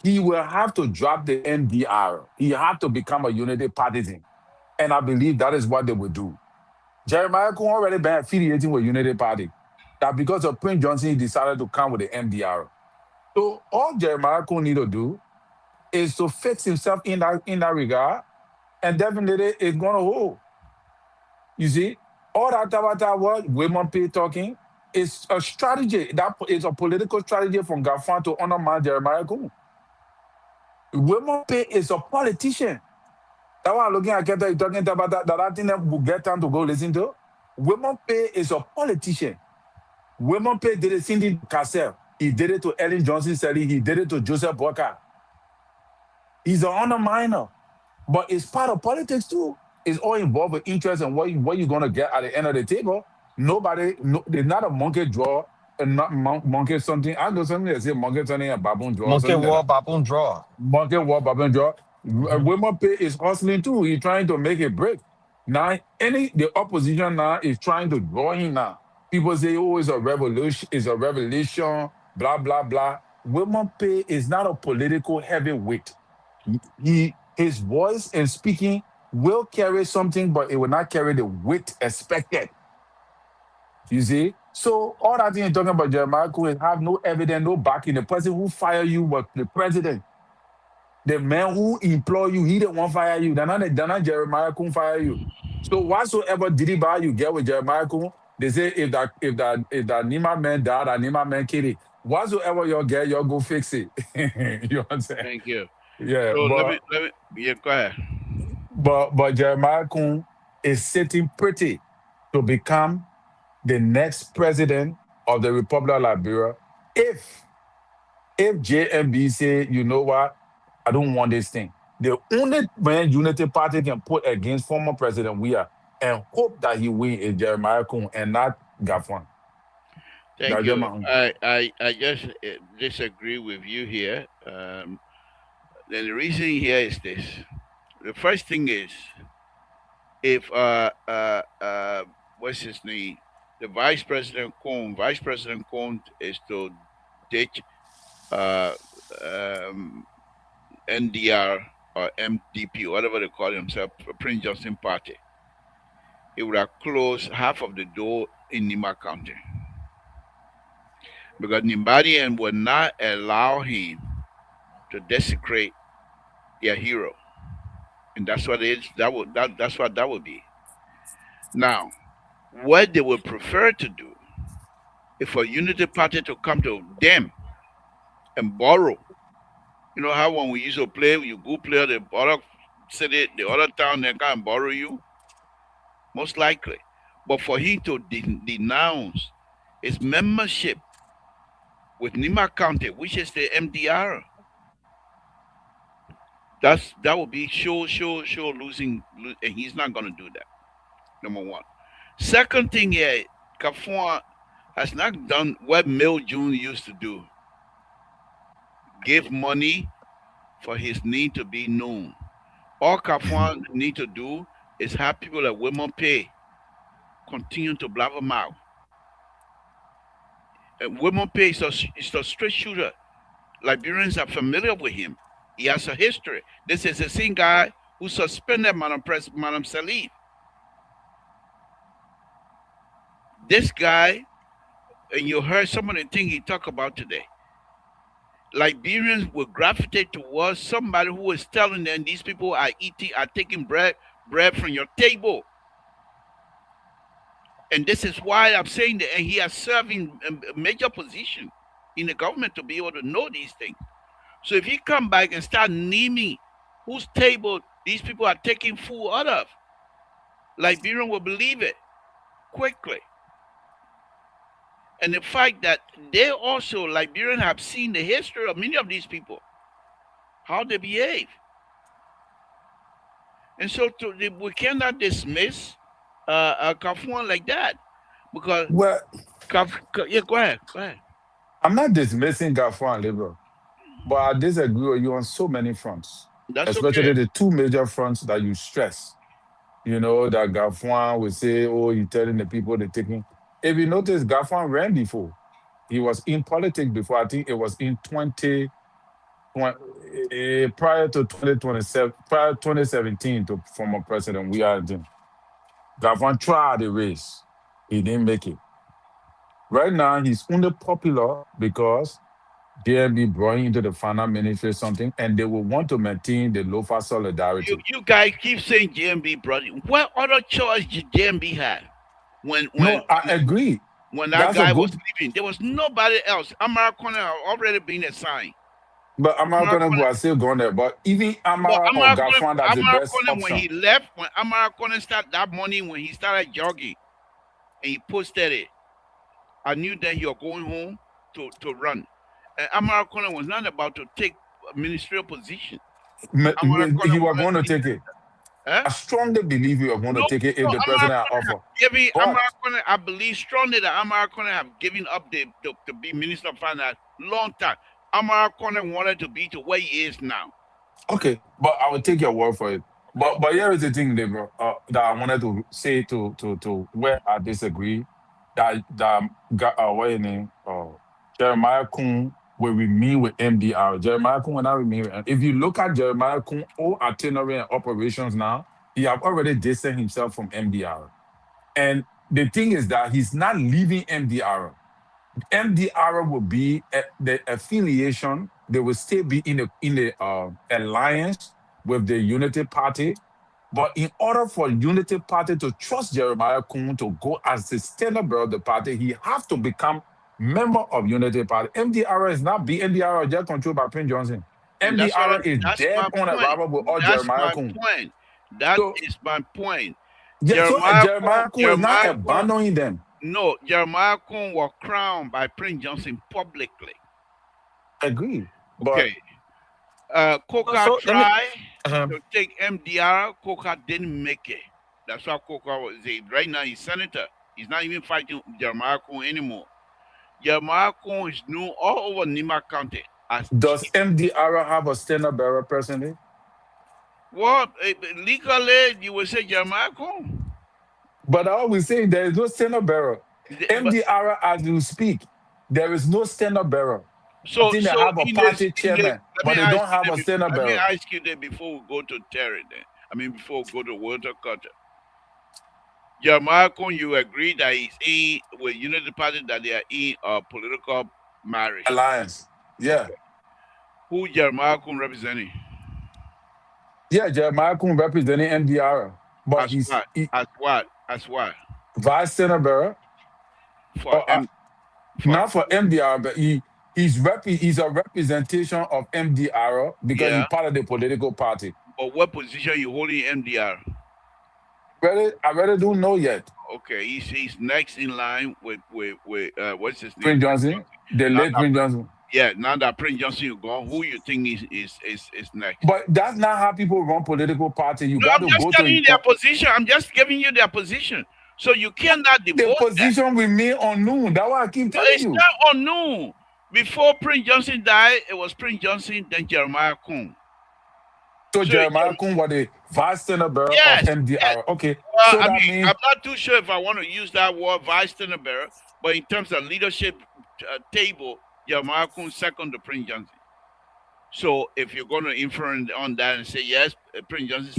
he will have to drop the NDR. He have to become a Unity partisan, and I believe that is what they will do. Jeremiah Kuhn already been affiliating with Unity Party. That because of Prince Johnson, he decided to come with the MDR. So all Jeremiah Kuhn need to do is to fix himself in that regard, and definitely it's gonna hold. You see, all that Tabata what women pay talking is a strategy. That is a political strategy from Gafan to undermine Jeremiah Kuhn. Women pay is a politician. That's why I'm looking at Keta, talking about that I think that will get time to go listen to. Women pay is a politician. Women pay did it Cindy Cassell. He did it to Ellen Johnson Sally. He did it to Joseph Walker. He's an underminer. But it's part of politics too. It's all involved with interest and what you're gonna get at the end of the table. Nobody, no, there's not a monkey draw and not monkey something. I know something that say monkey something and baboon draw, Monkey something like war, that. baboon draw. Monkey what baboon draw. Mhm. Women pay is hustling too. He's trying to make it break. Now, the opposition now is trying to draw him now. People say, oh, it's a revelation, blah, blah, blah. Women pay is not a political heavyweight. His voice and speaking will carry something, but it will not carry the weight expected. You see? So all that thing you're talking about Jeremiah Cohen have no evidence, no backing. The person who fired you was the president. The man who employ you, he didn't want to fire you. They're not Jeremiah Cohen fire you. So whatsoever did he buy you get with Jeremiah Cohen, they say if that Nima man died, that Nima man killed it. Whatsoever you get, you go fix it. You know what I'm saying? Thank you. Yeah, So but yeah, go ahead. but Jeremiah Kuhn is sitting pretty to become the next president of the Republic of Liberia if JMB say, you know what, I don't want this thing. The only man Unity Party can put against former President Weah and hope that he win is Jeremiah Kuhn and not Gafwan. Thank That's just you. my own. I just disagree with you here. Then the reason here is this. The first thing is if what's his name, the Vice President Cohn is to ditch uh, um, NDR or MDP, whatever they call themselves, Prince Johnson Party, it would have closed half of the door in Nima County because Nimbadian would not allow him to desecrate their hero, and that's what it is. That's what that would be. Now, what they would prefer to do is for Unity Party to come to them and borrow. You know how when we used to play, you go play the other city, the other town, they come and borrow you. most likely. But for him to denounce his membership with Nima County, which is the MDR, that would be sure losing, and he's not going to do that. Number one. Second thing here, Kafua has not done what Mil June used to do: give money for his need to be known. All Kafua need to do is have people like women pay continue to blab him out. And women pay is a straight shooter. Liberians are familiar with him. He has a history. This is the same guy who suspended Madam Salif. This guy, and you heard some of the things he talked about today. Liberians will gravitate towards somebody who is telling them these people are taking bread from your table. And this is why I'm saying that, and he has served in a major position in the government to be able to know these things. So if he come back and start naming whose table these people are taking food out of, Liberian will believe it quickly. And the fact that they also, Liberian, have seen the history of many of these people, how they behave. And so we cannot dismiss Kafuan like that. Because, Well, yeah, go ahead. I'm not dismissing Gaffron Liberal, but I disagree with you on so many fronts, That's especially okay. the two major fronts that you stress. You know, that Gaffron will say, oh, you're telling the people they're taking. If you notice, Gaffron ran before. He was in politics before. I think it was in 20, prior to 2027, prior 2017 to former President we are in. Gaffron tried the race. He didn't make it. Right now, he's only popular because JMB brought him into the finance ministry or something, and they will want to maintain the local solidarity. You guys keep saying JMB brought it. What other choice did JMB have when No, I agree. that That's a guy was good, leaving? There was nobody else. Amara Kone had already been assigned. but Amara American Kone, are still going there. But even but Amara or Gafran, that's the best When he option. left, when Amara Kone started that morning, when he started jogging and he posted it, I knew that he was going home to run. And Amara Kone was not about to take a ministerial position. Amara He Kone was wanted going to to be, take it. huh? I strongly believe he was going to No, take it no, if the Amara president had Kone have offer. given But Amara Kone, I believe strongly that Amara Kone have given up to be Minister of Finance long time. Amara Kone wanted to be to where he is now. okay, but I will take your word for it. Okay. But here is the thing, Deborah, that I wanted to say to where I disagree. What your name? Jeremiah Kuhn will remain with MDR. Jeremiah Kuhn will not remain. If you look at Jeremiah Kuhn all itinerary and operations now, he have already distanced himself from MDR. And the thing is that he's not leaving MDR. MDR will be the affiliation. They will still be in the alliance with the Unity Party. But in order for Unity Party to trust Jeremiah Kuhn to go as the standard bearer of the party, he has to become member of Unity Party. MDR is not be MDR just controlled by Prince Johnson. And MDR is that's dead my on point. arrival with all That's Jeremiah my Kuhn. point. That So is my point. yeah, so Jeremiah Kuhn is not abandoning them. No, Jeremiah Kuhn was crowned by Prince Johnson publicly. Agree. But Okay. Coca So let me. tried Uh-huh. to take MDR. Coca didn't make it. That's why Coca was right now he's senator. He's not even fighting Jeremiah Kuhn anymore. Jeremiah Kuhn is known all over Nima County as does MDR have a standard bearer personally? well, legally you would say Jeremiah Kuhn. But I always say there is no standard bearer. But MDR, as you speak, there is no standard bearer. I so think they so have a in this, party chairman, but they don't have a standard let me bearer. ask you that before we go to Terry then. I mean before we go to Walter Carter. Jeremiah Kuhn, you agree that he's in with Unity Party that they are in a political marriage. Alliance. Yeah. Okay. Who Jeremiah Kuhn representing? Yeah, Jeremiah Kuhn representing MDR, but As what? As what? As what? vice standard bearer. For Or, for not for MDR, but he's a representation of MDR because he's yeah. part of the political party. But what position you holding MDR? I really don't know yet. Okay, he's next in line with what's his name? Prince Prince Johnson, Johnson. the Now late that Prince Johnson. now that Prince Johnson is gone, who you think is next? But that's not how people run political party. You No, got I'm to just go to telling you their position. I'm just giving you their position. So you cannot the divorce that. position remain unknown. That's why I keep No, telling it's you. not unknown. Before Prince Johnson died, it was Prince Johnson, then Jeremiah Kuhn. So So Jeremiah Kuhn was the vice senator of yes, yes. MDR. Okay, Well, so I that mean, means I'm not too sure if I want to use that word vice tenor, but in terms of leadership table, Jeremiah Kuhn second to Prince Johnson. So if you're going to infer on that and say yes, Prince Johnson's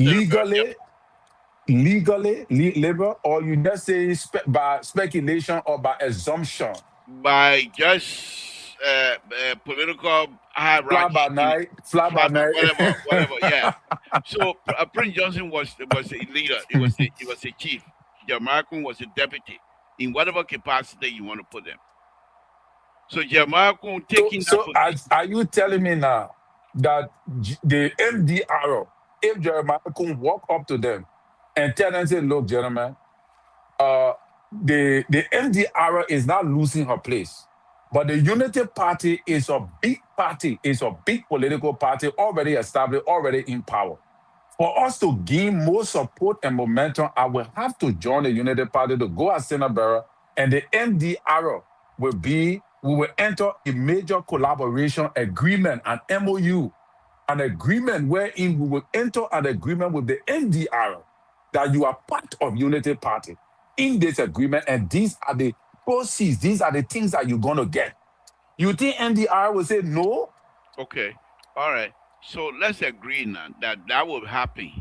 legally, labor, or you just say by speculation or by assumption. by just political Fly hierarchy, by night, fly by night. whatever. Yeah. So Prince Johnson was a leader. He was a chief. Jeremiah Kuhn was a deputy in whatever capacity you want to put them. So Jeremiah Kuhn taking that So position. are you telling me now that the MDR, if Jeremiah Kuhn walk up to them and tell them, say, look, gentlemen, the MDR is not losing her place. But the Unity Party is a big party, is a big political party already established, already in power. For us to gain more support and momentum, I will have to join the Unity Party to go as Senator Bearer, and the MDR we will enter a major collaboration agreement, an MOU, an agreement wherein we will enter an agreement with the MDR that you are part of Unity Party in this agreement, and these are the proceeds, these are the things that you're going to get. You think MDR will say no? Okay. All right. So let's agree now that will happen.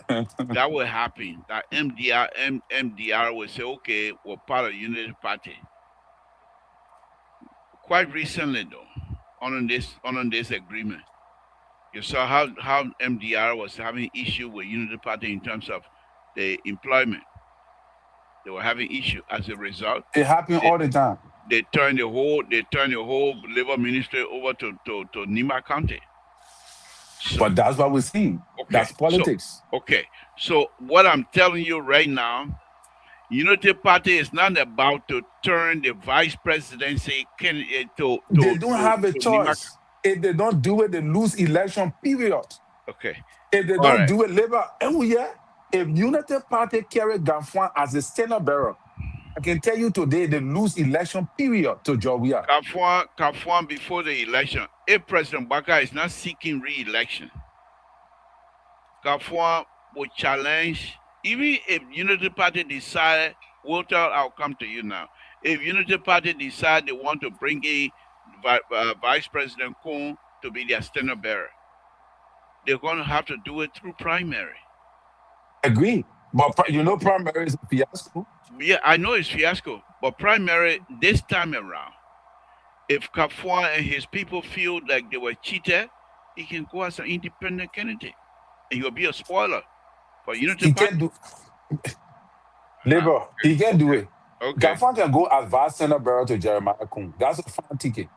That will happen. That MDR will say, okay, we're part of Unity Party. Quite recently, though, on this agreement, you saw how MDR was having issue with Unity Party in terms of the employment. They were having issue as a result. It happens all the time. They turned the whole labor ministry over to Nima County. So, but that's what we're seeing. Okay. That's politics. So what I'm telling you right now, Unity Party is not about to turn the vice presidency candidate to. They don't have a choice. If they don't do it, they lose election. Period. Okay. If they don't do it, labor. Oh yeah. If Unity Party carry Gafwan as a standard bearer, I can tell you today they lose election. Period to Georgia. Gafwan before the election. If President Baka is not seeking re-election, Gafwan will challenge. Even if Unity Party decide, Walter, I'll come to you now. If Unity Party decide they want to bring in Vice President Kuhn to be their standard bearer, they're going to have to do it through primary. Agree. But primary is a fiasco. Yeah, I know it's fiasco. But primary, this time around, if Gafwan and his people feel like they were cheated, he can go as an independent candidate. And he'll be a spoiler. But Unity Party. He can do labor. He can do it. Okay. Gafwan can go as vice senator bearer to Jeremiah Kuhn. That's a fine ticket.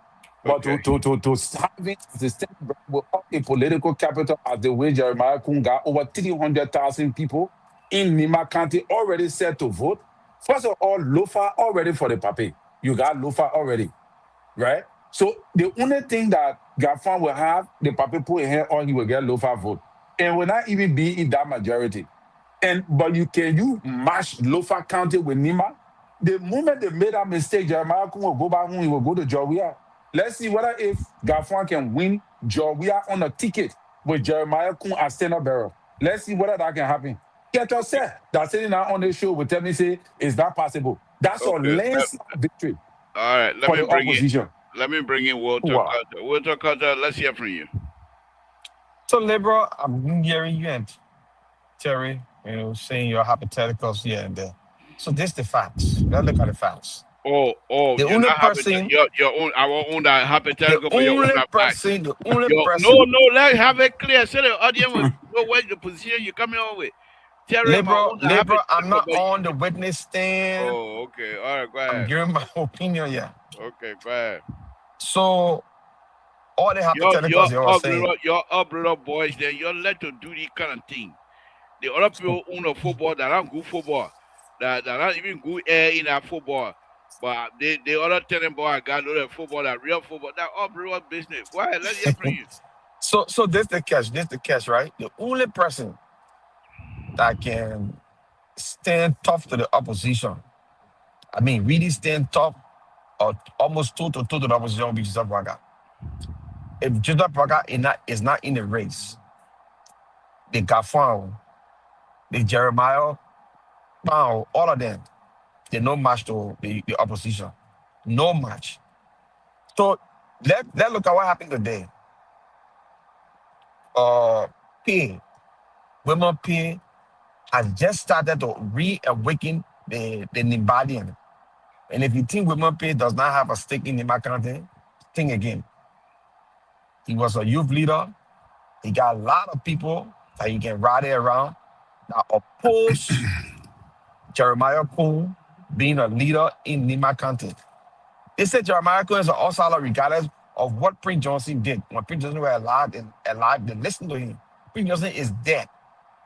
But to having the state with a political capital as the way Jeremiah Kuhn got over 300,000 people in Nima County already set to vote. First of all, Lofa already for the papi. You got Lofa already, right? So the only thing that Gafwan will have, the papi put in here, or he will get Lofa vote. And will not even be in that majority. But you match Lofa County with Nima? The moment they made that mistake, Jeremiah Kuhn will go back home, he will go to Georgia. Let's see whether if Gafwan can win Georgia on a ticket with Jeremiah Kuhn as senator bearer. Let's see whether that can happen. Get us said that sitting now on the show will tell me say it's not possible. That's a landslide victory. All right, let me bring in Walter Carter. Walter Carter, let's hear from you. So, Liberal, I'm hearing you and Terry, saying your hypotheticals here and there. So this the facts. Let's look at the facts. The only person, our own hypothetical. The only person. No, let's have it clear so the audience will know what the position you're coming on with. Liberal, I'm not on the witness stand. Oh, okay. All right, go ahead. I'm giving my opinion, yeah. Okay, go ahead. So, all the hypotheticals you're saying. Your up boys there, you're led to do this kind of thing. The other people own a football that aren't good football, that aren't even good air in that football. But the other tenant boy I got other football, that real football, that all real business. Go ahead, let's hear from you. So this the catch. This the catch, right? The only person that can stand tough to the opposition. I mean, really stand tough or almost toe to toe to the opposition will be Joseph Braga. If Joseph Braga is not in the race, the Gafan, the Jeremiah, Pound, all of them, they no match to the opposition. No match. So let look at what happened today. Uh P, women P has just started to reawaken the Nimbadian. And if you think women P does not have a stake in Nimba County, think again. He was a youth leader. He got a lot of people that he can rally around that oppose Jeremiah Kuhn being a leader in Nima County. They said Jeremiah Kuhn is an outsider regardless of what Prince Johnson did. When Prince Johnson were alive, they listened to him. Prince Johnson is dead.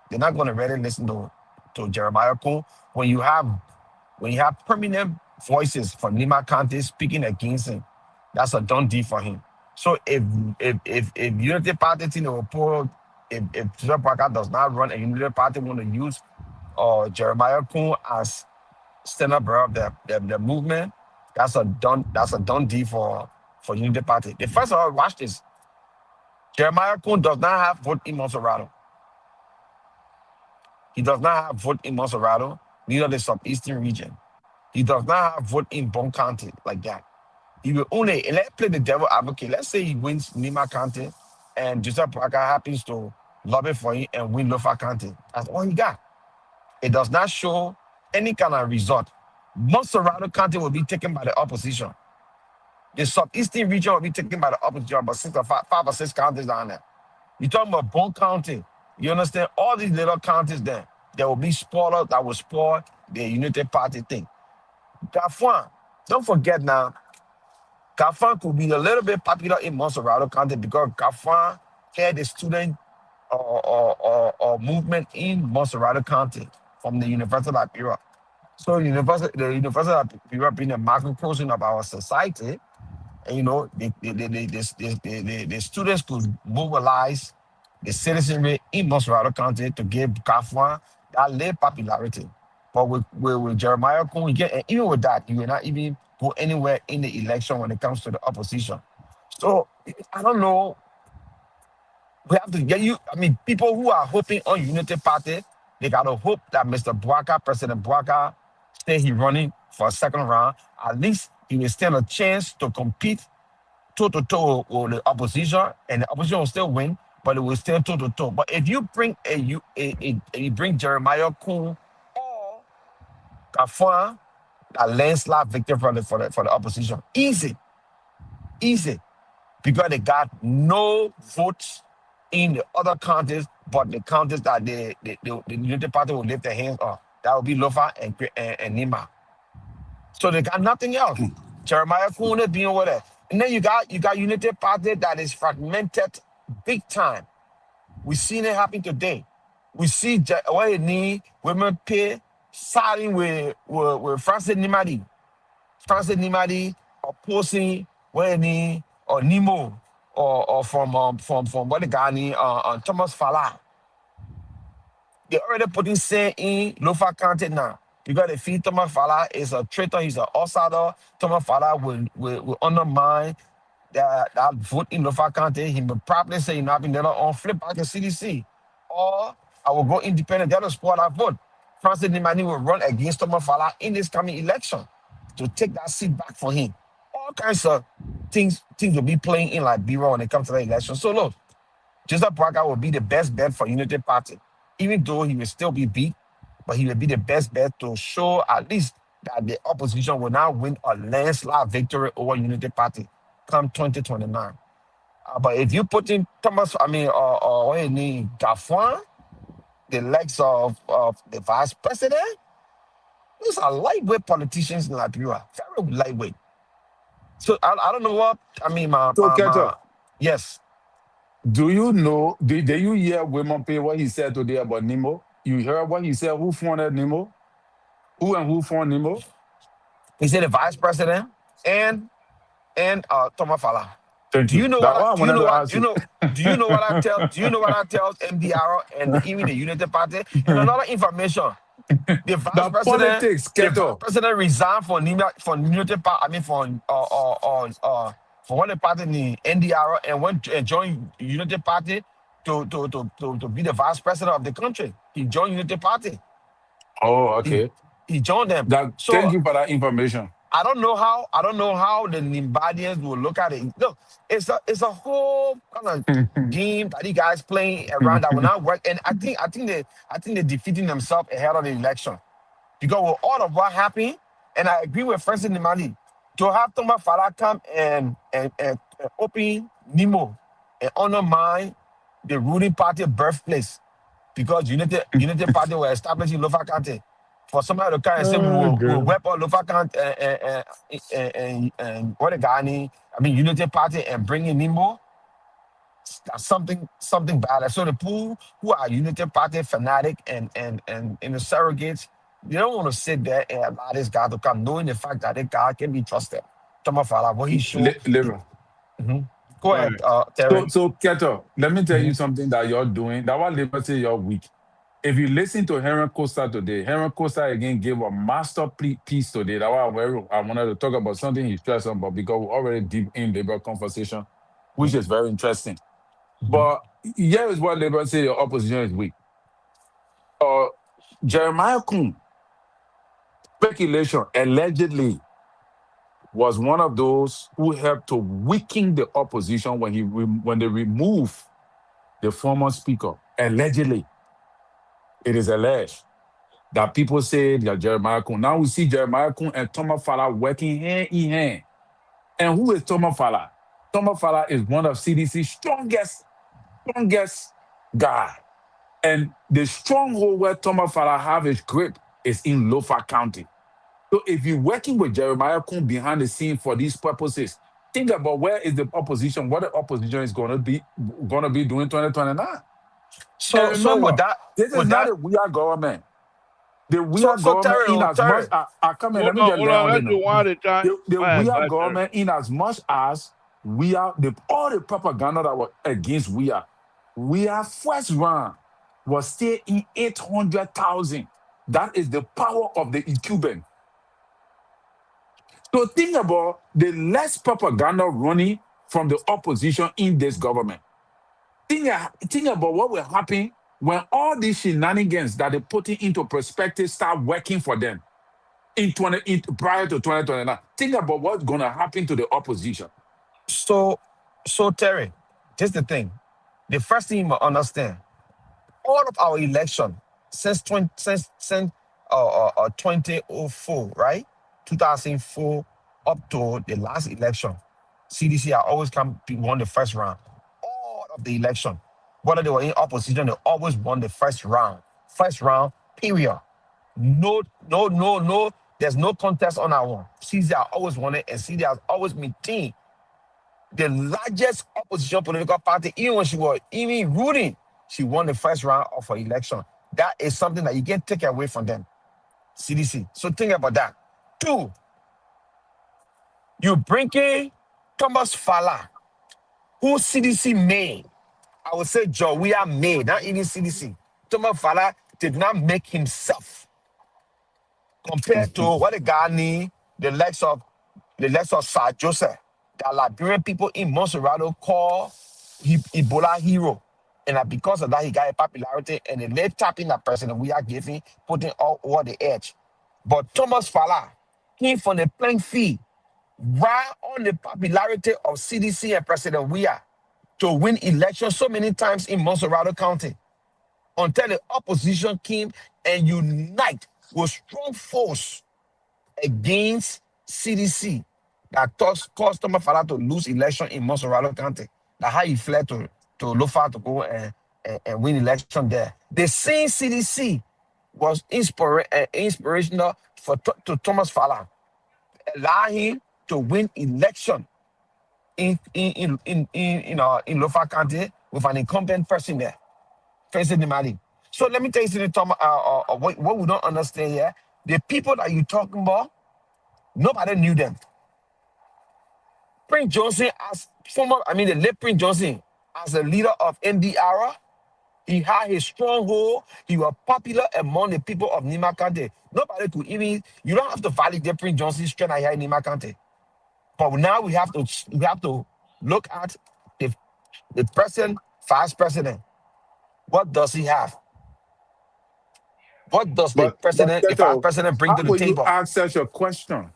They're not going to really listen to Jeremiah Kuhn. When you have permanent voices from Nima County speaking against him, that's a done deal for him. So if Unity Party thing will pull, if Joseph Parker does not run a Unity Party want to use Jeremiah Kuhn as stand up of the movement, that's a done deal for Unity Party. The first of all, watch this. Jeremiah Kuhn does not have vote in Monserrato. He does not have vote in Monserrato, neither the southeastern region. He does not have vote in Bon County like that. He will only, and let's play the devil advocate. Let's say he wins Nima County and Joseph Parker happens to lobby for him and win Lofa County. That's all he got. It does not show any kind of result. Monserrato County will be taken by the opposition. The southeastern region will be taken by the opposition, but five or six counties down there. You're talking about Bon County. You understand? All these little counties there will be spoilers that will spoil the Unity Party thing. Gafwan, don't forget now, Gafwan could be a little bit popular in Monserrato County because Gafwan had a student or movement in Monserrato County from the University of Liberia. So the University of Liberia being a microcosm of our society, and, the students could mobilize the citizenry in Monserrato County to give Gafwan that late popularity. But with Jeremiah Kuhn, and even with that, you will not even go anywhere in the election when it comes to the opposition. So I don't know. We have to get you. I mean, people who are hoping on Unity Party, they gotta hope that Mr. Bwaka, President Bwaka, say he running for a second round. At least he will stand a chance to compete toe to toe with the opposition, and the opposition will still win, but it will still toe to toe. But if you bring you bring Jeremiah Kuhn or Gafwan, a landslide victory for the opposition, easy, because they got no votes in the other counties, but the counties that the Unity Party will lift their hands on. That will be Lofa and Nima. So they got nothing else. Jeremiah Kuhn is being over there. And then you got Unity Party that is fragmented big time. We've seen it happen today. We see what it need women pay siding with Francis Nimadi. Francis Nimadi opposing what it need or Nemo or from what the guy need Thomas Fala. They already putting say in Lofa County now. Because they feel Thomas Fala is a traitor, he's an outsider. Thomas Fala will undermine that vote in Lofa County. He will probably say, I've been there on flip back to CDC. Or I will go independent, that'll support that vote. Francis Nimani will run against Thomas Fala in this coming election to take that seat back for him. All kinds of things will be playing in Liberia when it comes to the election. So look, Joseph Parker will be the best bet for Unity Party, even though he will still be beat, but he will be the best bet to show at least that the opposition will now win a landslide victory over Unity Party come 2029. But if you put in Thomas, what you need, Gafwan, the legs of the vice president, those are lightweight politicians in Liberia, very lightweight. So I don't know what, So, Keto, yes. do you know, did you hear Women Pay what he said today about Nemo? You heard what he said? Who funded Nemo? Who funded Nemo? He said the vice president and Thomas Fala. Thank Do you you. know That what? one I Do you wanted know to what? ask Do you you. know? Do you know what I tell? Do you know what I tell MDR and even the Unity Party? And another information: the vice The president, politics, the vice Keto. president resigned for Unity Party. I mean, for one the party in the NDR and went and joined Unity Party to be the vice president of the country. He joined Unity Party. Oh, He okay. he joined them. That. So Thank you for that information. I don't know how the Nimbadians will look at it. Look, it's a whole kind of game that you guys playing around that will not work. And I think they're defeating themselves ahead of the election. Because with all of what happened, and I agree with Francis Nimali, to have Thomas Farah come and open Nemo and undermine the ruling party birthplace because Unity Party were established in Lofa County. For somebody to come and say Oh, we'll God. wipe out Lofa County and what the Ghani, I mean Unity Party and bring in Nemo, that's something bad. So the people who are Unity Party fanatic and in the surrogates, they don't want to sit there and allow this guy to come, knowing the fact that the guy can be trusted. Thomas Fala, what he showed. Liver. Go All ahead, right. Terry. So Keto, let me tell you something that you're doing. That what Liver say you're weak. If you listen to Henry Costa today, Henry Costa again gave a masterpiece today. That's why I wanted to talk about something he stressed on, but because we're already deep in labor conversation, which is very interesting. But here is what Labour say your opposition is weak. Uh, Jeremiah Kuhn, speculation, allegedly was one of those who helped to weaken the opposition when they removed the former speaker. Allegedly, it is alleged that people say that Jeremiah Kuhn. Now we see Jeremiah Kuhn and Thomas Fala working hand in hand. And who is Thomas Fala? Thomas Fala is one of CDC's strongest guy. And the stronghold where Thomas Fala have his grip is in Lofa County. So if you're working with Jeremiah Kuhn behind the scene for these purposes, think about where is the opposition, what the opposition is going to be doing 2029. And So remember, with that, this is with not that, a weird government. The so weird so government, Terry, in as much Terry. I come in, let Hold me on, just hold lay on. on Let's it do now. one at a time. The Go ahead, weird Terry. government, in as much as all the propaganda that was against we are first round was still in 800,000. That is the power of the incumbent. So think about the less propaganda running from the opposition in this government. Think about what will happen when all these shenanigans that they're putting into perspective start working for them prior to 2029. Think about what's going to happen to the opposition. So Terry, this is the thing. The first thing you must understand, all of our election since 2004, right? 2004 up to the last election, CDC are always won the first round. All of the election, whether they were in opposition, they always won the first round. First round, period. No, no, no, no. There's no contest on our one. CDC are always won it, and CDC has always maintained the largest opposition political party, even when she was even ruling, she won the first round of her election. That is something that you can't take away from them, CDC. So think about that. Two, you bring in Thomas Fala, who CDC made. I would say Jowea made, not even CDC. Thomas Fala did not make himself compared to what the guy need, the likes of Sir Joseph, that Liberian people in Monserrato call Ebola hero. And that because of that, he got a popularity and they late tapping that person and we are giving, putting all over the edge. But Thomas Fala came from the playing field right on the popularity of CDC and President Weah to win elections so many times in Monserrato County until the opposition came and unite with strong force against CDC that caused Thomas Fala to lose election in Monserrato County. That's how he fled to Lofa to go and win election there. The same CDC was inspirational to Thomas Fala, allow him to win election in Lofa County with an incumbent person there, facing the money. So let me tell you something, Tom, what we don't understand here. The people that you talking about, nobody knew them. Prince Johnson, as former, I mean, the late Prince Johnson, as the leader of NDR, he had his stronghold. He was popular among the people of Nima County. Nobody could even, you don't have to validate Prince Johnson's strength here in Nima County. But now we have to look at the present vice president. What does he have? What does But the vice Keto, president bring how to the will you table? ask such a question?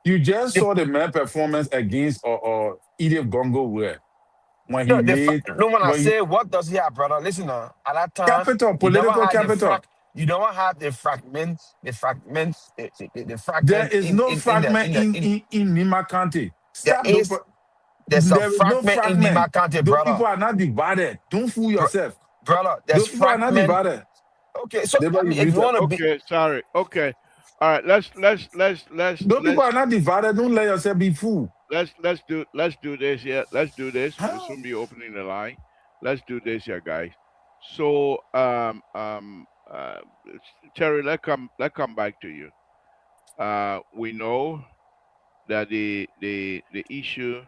You just The, saw the man performance against or Edith Gongo where when he no, made no, when I when he say what does he have, brother, listen now. At that time, capital, you never political had capital. you don't have the There fragment is no in the fragment in Nima County. there Stop the is there's a there is no fragment in fragment. Nima County, Those brother. people are not divided. Don't fool Bro, yourself. brother, there's Those people are not fragment. divided. Okay, so They I were mean, if you muted. want to be, Okay, sorry. Okay. All right, Those people are not divided. Don't let yourself be fooled. let's do this. Yeah, let's do this. We'll Huh? soon be opening the line. Let's do this, yeah, guys. So, Terry, let come back to you. We know that the issue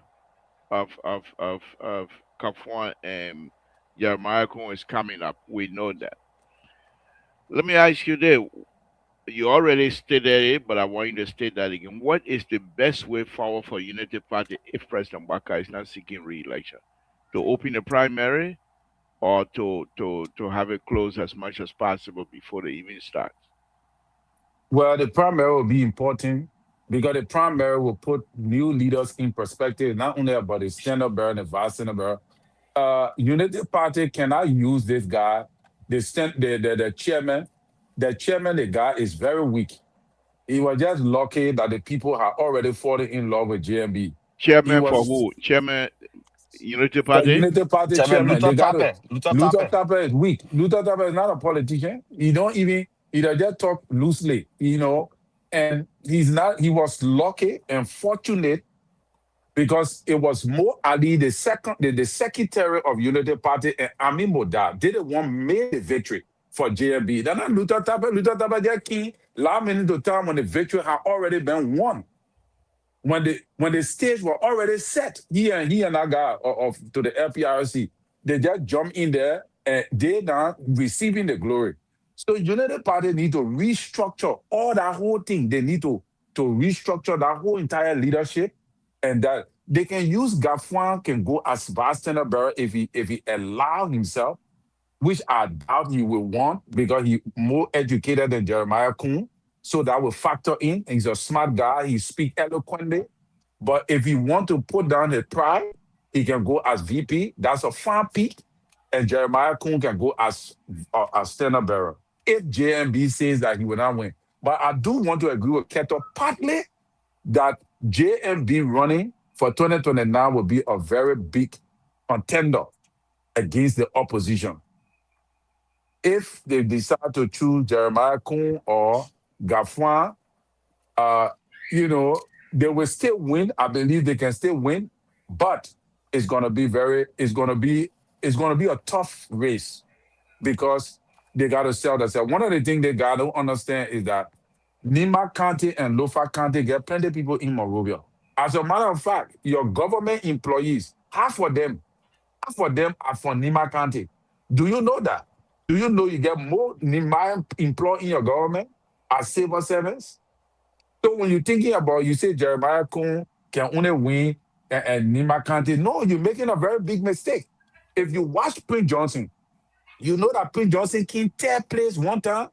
of Kafwan and Jeremiah Cohen is coming up. We know that. Let me ask you this. You already stated it, but I want you to state that again. What is the best way forward for Unity Party if President Baka is not seeking re-election? To open a primary or to have it closed as much as possible before the evening starts? Well, the primary will be important because the primary will put new leaders in perspective, not only about the standard bearer and the vice standard bearer. Unity Party cannot use this guy, the chairman. The chairman, the guy is very weak. He was just lucky that the people had already fallen in love with JMB. He Chairman for was who? Chairman Unity the Party? Unity Party Chairman chairman. Luther They got to. Tappe, Luther Luther Tappe. Tapper is weak. Luther Tapper is not a politician. He don't even. He just talk loosely, And he's not. He was lucky and fortunate because it was Mo Ali, the secretary of Unity Party, and Ami Moda. They the one made the victory for JMB. Then Luther Tapper. Luther Tapper, their king. Last minute of time when the victory had already been won when the stage were already set, he and that guy to the LPRC, they just jump in there and they now receiving the glory. So United Party need to restructure all that whole thing. They need to restructure that whole entire leadership, and that they can use Gafwan can go as bystander bearer if he allow himself, which I doubt he will want because he more educated than Jeremiah Kuhn. So that will factor in. He's a smart guy. He speak eloquently. But if he want to put down his pride, he can go as VP. That's a fine pick. And Jeremiah Kuhn can go as standard bearer. If JMB says that he will not win. But I do want to agree with Keto partly that JMB running for 2029 will be a very big contender against the opposition. If they decide to choose Jeremiah Kuhn or Gafwan, uh, they will still win. I believe they can still win, but it's gonna be a tough race because they gotta sell themselves. One of the things they gotta understand is that Nima County and Lofa County get plenty of people in Monrovia. As a matter of fact, your government employees, half of them are from Nima County. Do you know that? Do you know you get more Nima employed in your government as civil servants? So when you're thinking about, you say Jeremiah Kuhn can only win and Nima County. No, you're making a very big mistake. If you watch Prince Johnson, you know that Prince Johnson came third place one time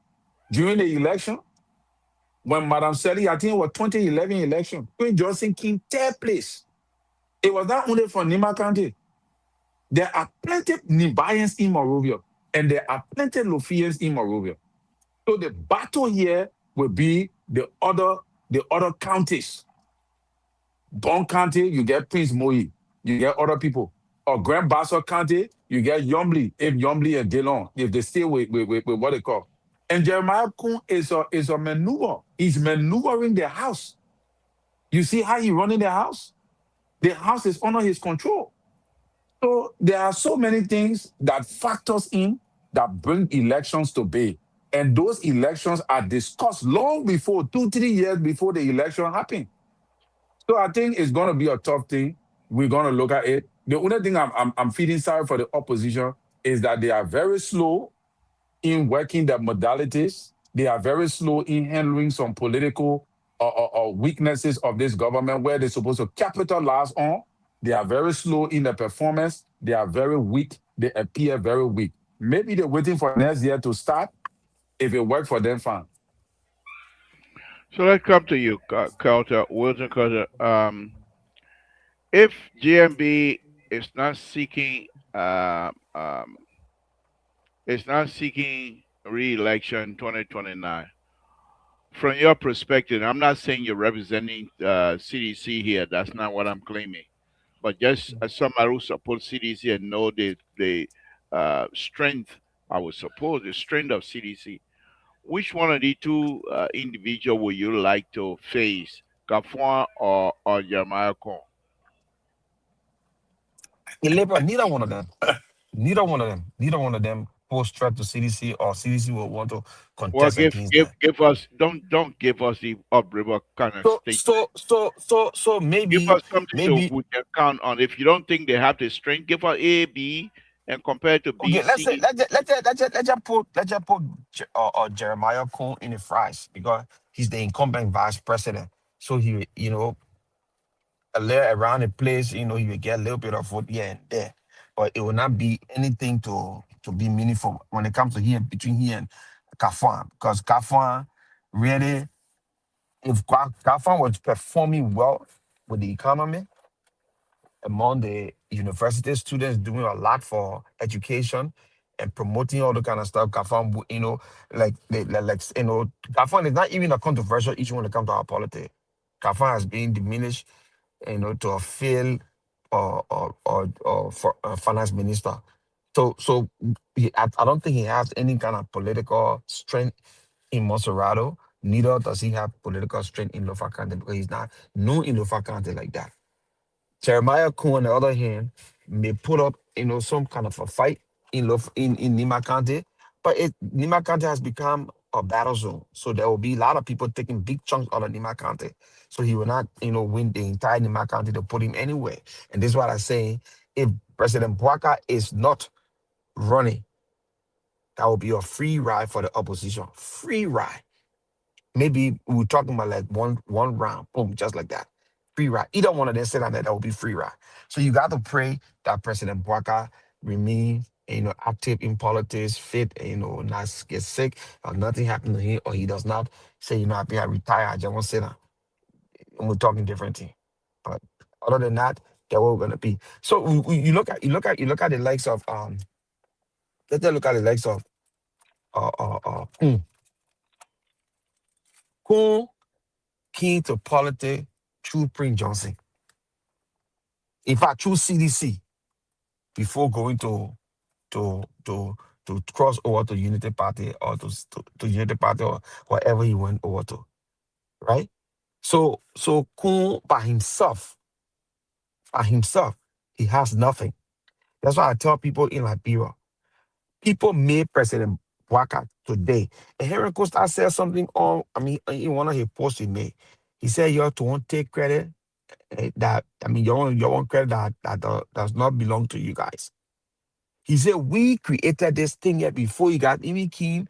during the election when Madam Sally, I think it was 2011 election. Prince Johnson came third place. It was not only for Nima County. There are plenty of Nibayans in Monrovia, and there are plenty of Lofians in Monrovia. So the battle here will be the other counties. Bon County, you get Prince Moyi, you get other people. Or Grand Bassa County, you get Yomli, if Yomli and Delon, if they stay with what they call. And Jeremiah Kuhn is a maneuver. He's maneuvering the house. You see how he running the house? The house is under his control. So there are so many things that factors in. that bring elections to bay. And those elections are discussed long before, 2, 3 years before the election happen. So I think it's going to be a tough thing. We're going to look at it. The only thing I'm feeling sorry for the opposition is that they are very slow in working the modalities. They are very slow in handling some political weaknesses of this government where they're supposed to capitalize on. They are very slow in the performance. They are very weak. They appear very weak. Maybe they're waiting for next year to start. If it works for them, fine. So let's come to you, Carter, Wilson Carter. If GMB is not seeking, is not seeking re-election 2029, from your perspective, I'm not saying you're representing CDC here. That's not what I'm claiming. But just as somebody who supports CDC and know the strength, I would suppose the strength of CDC. Which one of the two individual would you like to face, Gafwan or Jeremiah Kong? In labor, neither one of them. Neither one of them. Neither one of them pose threat to CDC or CDC will want to Well, contest give against give them. give us don't give us the upriver kind of So statement. so so so so Give maybe us something to maybe we can count on. If you don't think they have the strength, give us A, B, and compare it to B, okay. Let's say C. let's just put Jeremiah Kuhn in the fries because he's the incumbent vice president. So he a little around the place, he will get a little bit of vote here and there, but it will not be anything to be meaningful when it comes to here between here and Kafan because Kafan really, if Kafan was performing well with the economy among the university students, doing a lot for education and promoting all the kind of stuff. Kafan, Kafan is not even a controversial issue when it comes to our politics. Kafan has been diminished, to a failed or for a finance minister. So I don't think he has any kind of political strength in Monserrato. Neither does he have political strength in Lofa County because he's not known in Lofa County like that. Jeremiah Kuhn, on the other hand, may put up, some kind of a fight in Nima County, but Nima County has become a battle zone. So there will be a lot of people taking big chunks out of Nima County. So he will not, win the entire Nima County to put him anywhere. And this is what I'm saying. If President Bwaka is not running, that will be a free ride for the opposition. Free ride. Maybe we're talking about like one round, boom, just like that. Free ride. Either one of them said that will be free ride. So you got to pray that President Bwaka remain, active in politics, fit, not get sick, or nothing happen to him, or he does not say, I retire, I just want to sit down. And we're talking different thing. But other than that, that's what we're gonna be. So you look at the likes of let's just look at the likes of Kun key to politics through Prince Johnson. In fact, through CDC before going to cross over to Unity Party or to Unity Party or whatever he went over to, right? So Kun by himself, he has nothing. That's why I tell people in Liberia, people made President Waka today. And Henry Costa said something in one of his posts he made. He said you have to want take credit that you want credit that does not belong to you guys. He said we created this thing here before you got even keen,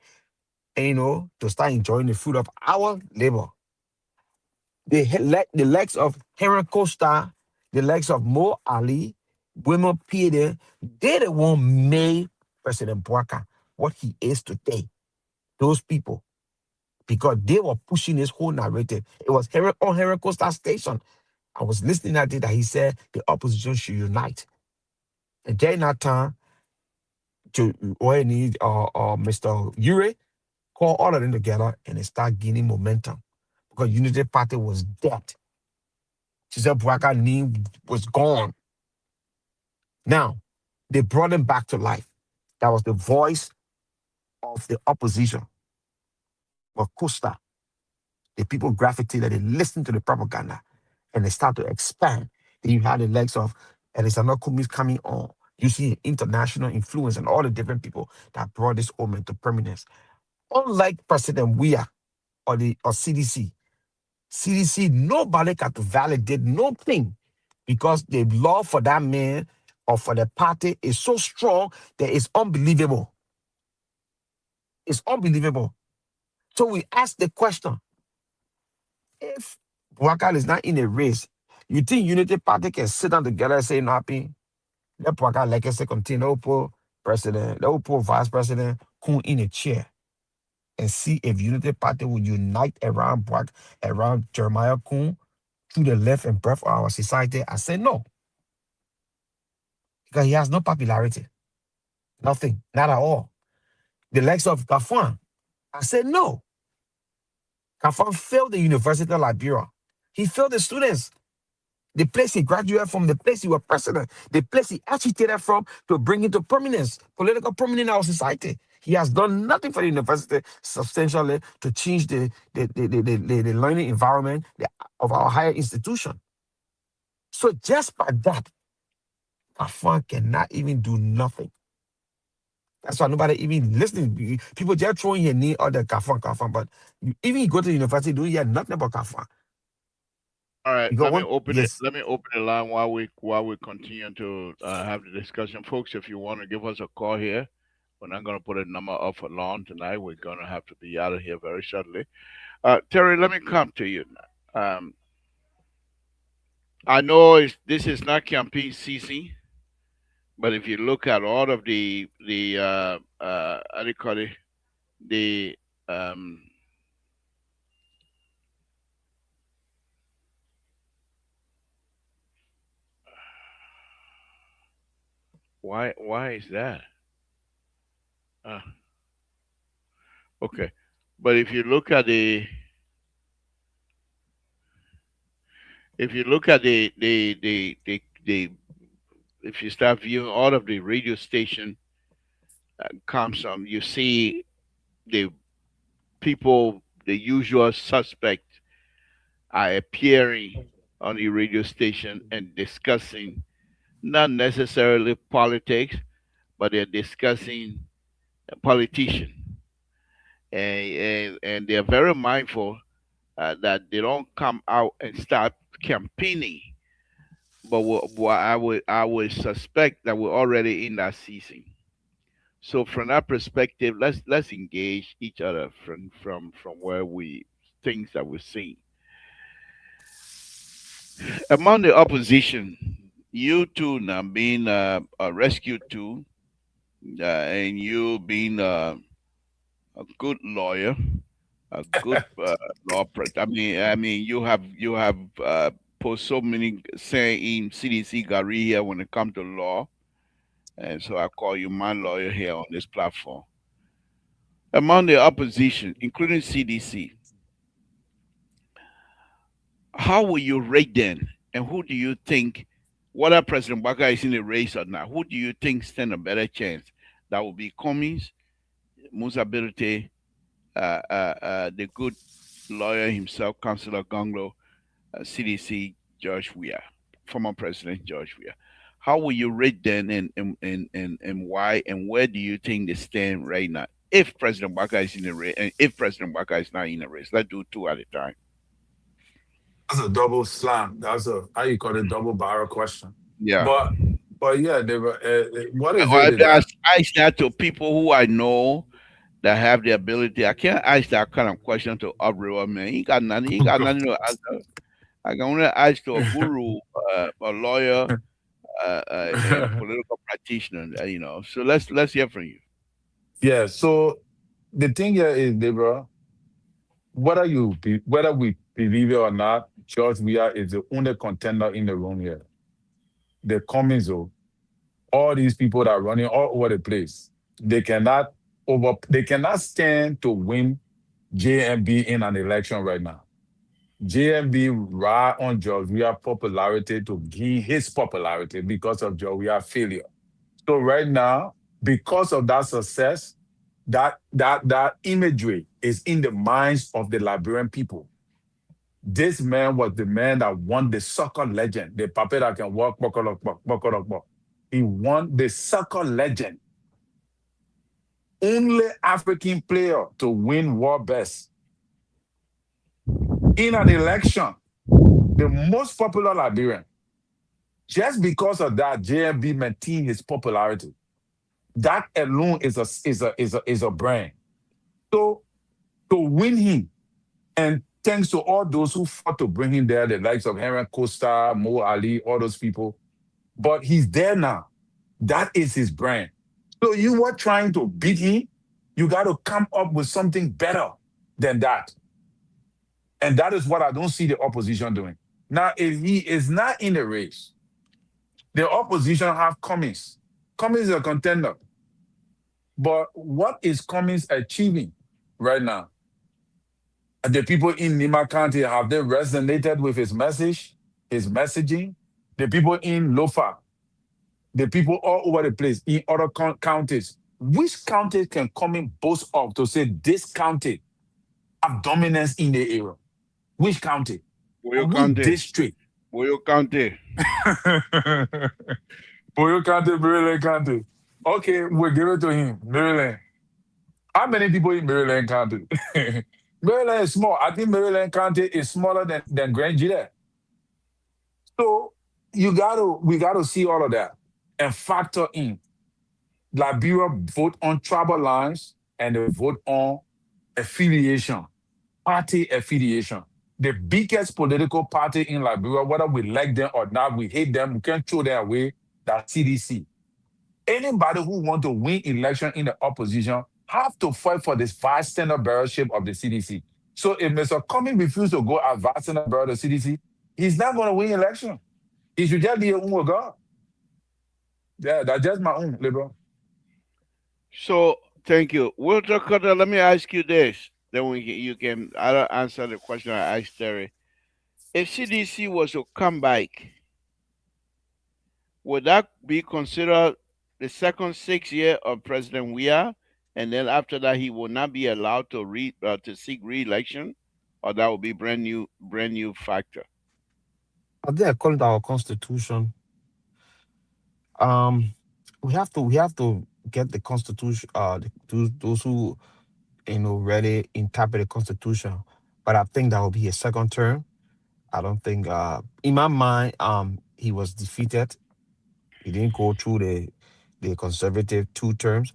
to start enjoying the fruit of our labor. The likes of Henry Costa, the likes of Mo Ali, Women Peter, they the one made President Bwaka what he is today. Those people, because they were pushing this whole narrative. It was on Henry Costa station. I was listening at it that he said the opposition should unite. And during that time, to when he Mr. Ure call all of them together and they start gaining momentum because Unity Party was dead. She said Bwaka name was gone. Now they brought him back to life. That was the voice of the opposition. But Costa, the people gravitated, they listened to the propaganda and they start to expand. Then you had the legs of Alexander Kumis coming on. You see international influence and all the different people that brought this home into permanence. Unlike President Weah or CDC, CDC, nobody got to validate nothing because the love for that man or for the party is so strong that it's unbelievable. It's unbelievable. So we ask the question, if Boubacar is not in a race, you think Unity Party can sit down together and say, no, happy? Let Boubacar like I say continue, they'll put president, they'll put vice president Kun in a chair and see if Unity Party will unite around around Jeremiah Kun to the left and breadth of our society. I say no, because he has no popularity. Nothing, not at all. The likes of Kafan, I said no. Kafan failed the University of Liberia. He failed the students. The place he graduated from, the place he was president, the place he agitated from to bring into prominence, political prominence in our society. He has done nothing for the university substantially to change the learning environment of our higher institution. So just by that, Kafan cannot even do nothing. That's why nobody even listening. People just throwing your knee or the Kafan, but even you go to the university, you don't hear nothing about Kafan. All right, You got one? Yes. let me open the line while we continue to have the discussion, folks. If you want to give us a call here, we're not going to put a number up for long tonight. We're going to have to be out of here very shortly. Terry, let me come to you. Um, I know this is not campaign season, but if you look at all of the how do you call it, the um, why is that? Uh, okay, but if you look at the if you start viewing all of the radio station comes from, you see the people, the usual suspects, are appearing on the radio station and discussing not necessarily politics, but they're discussing a politician, and they're very mindful that they don't come out and start campaigning. But I would suspect that we're already in that season. So from that perspective, let's engage each other from where we things that we're seeing among the opposition. You two now being a rescue too, and you being a good lawyer, a good I mean, you have posed so many saying CDC Gary here when it comes to law, and so I call you my lawyer here on this platform. Among the opposition, including CDC, how will you rate them, and who do you think, whether President Baka is in the race or not, who do you think stand a better chance? That will be Cummings, Musa Birte, the good lawyer himself, Councillor Gonglo, CDC George Weah, former President George Weah. How will you rate them, and why, and where do you think they stand right now? If President Baka is in the race, and if President Baka is not in the race, let's do two at a time. That's a double slam. That's a how you call it, double barrel question. Yeah. But yeah, they were. What is I, it that? I ask that to people who I know that have the ability. I can't ask that kind of question to Abriwa, man. He got nothing. He got nothing to answer. I can only ask to a guru, a lawyer, and political practitioner. So let's hear from you. Yeah. So the thing here is, Deborah, whether we believe it or not, George Weah is the only contender in the room here. The Cummings, all these people that are running all over the place, they cannot they cannot stand to win JMB in an election right now. JMB ride on George Weah popularity to gain his popularity because of George Weah failure. So right now, because of that success, that imagery is in the minds of the Liberian people. This man was the man that won the soccer legend, the puppet that can walk, walk, walk, walk, walk, walk, walk. He won the soccer legend, only African player to win world best in an election, the most popular Liberian. Just because of that, JMB maintained his popularity. That alone is a brand. So to win him, and thanks to all those who fought to bring him there, the likes of Henry Costa, Mo Ali, all those people. But he's there now. That is his brand. So you were trying to beat him, you got to come up with something better than that. And that is what I don't see the opposition doing. Now, if he is not in the race, the opposition have Cummings. Cummings is a contender. But what is Cummings achieving right now? The people in Nima County, have they resonated with his message, his messaging? The people in Lofa, the people all over the place in other counties. Which county can Cummings boast of to say this county have dominance in the area? Which county? Boyo Or which County. district? Boyo County. Boyo County, Maryland County. Okay, we'll give it to him. Maryland. How many people in Maryland County? Maryland is small. I think Maryland County is smaller than Grand Gila. So we gotta see all of that and factor in. Liberia vote on tribal lines and they vote on affiliation, party affiliation. The biggest political party in Liberia, whether we like them or not, we hate them, we can't throw them away, that CDC. Anybody who want to win election in the opposition have to fight for this vice standard bearership of the CDC. So if Mr. Cummings refuses to go as vice standard bearer of the CDC, he's not going to win election. He should just be a own God. Yeah, that's just my own, liberal. So thank you. Walter Cutter, let me ask you this. Then you can I'll answer the question I asked Terry. If CDC was to come back, would that be considered the second 6 year of President Weah? And then after that, he will not be allowed to seek re-election, or that will be brand new factor. I think according to our constitution, um, we have to get the constitution. Those who really interpret the constitution. But I think that will be a second term. I don't think. In my mind, he was defeated. He didn't go through the conservative two terms.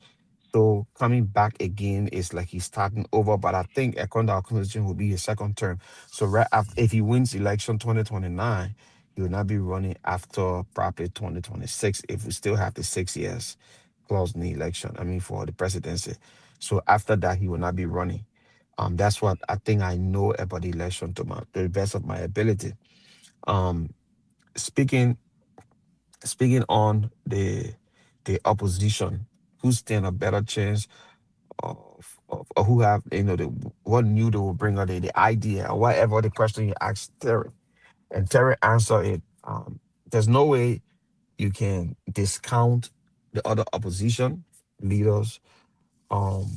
So coming back again is like he's starting over. But I think according to our constitution will be his second term. So right after, if he wins election 2029, he will not be running after probably 2026 if we still have the 6 years clause in the election. I mean for the presidency. So after that he will not be running. That's what I think I know about the election to the best of my ability. Um speaking speaking on the opposition, who stand a better chance of who have what new they will bring or the idea or whatever the question you ask Terry, and Terry answer it. There's no way you can discount the other opposition leaders, um,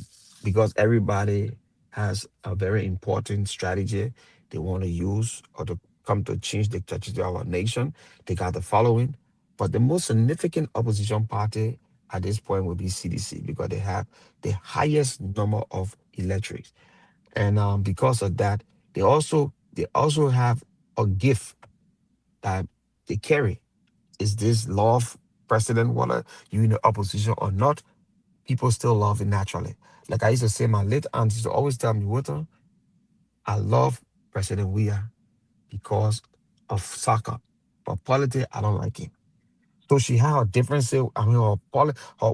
because everybody has a very important strategy they want to use or to come to change the trajectory of our nation. They got the following, but the most significant opposition party at this point will be CDC because they have the highest number of electorates, and because of that, they also have a gift that they carry. Is this love President whether you in the opposition or not? People still love it naturally. Like I used to say, my late aunt used to always tell me, Walter, I love President Weah because of soccer, but politics, I don't like him. So she had a difference. I mean,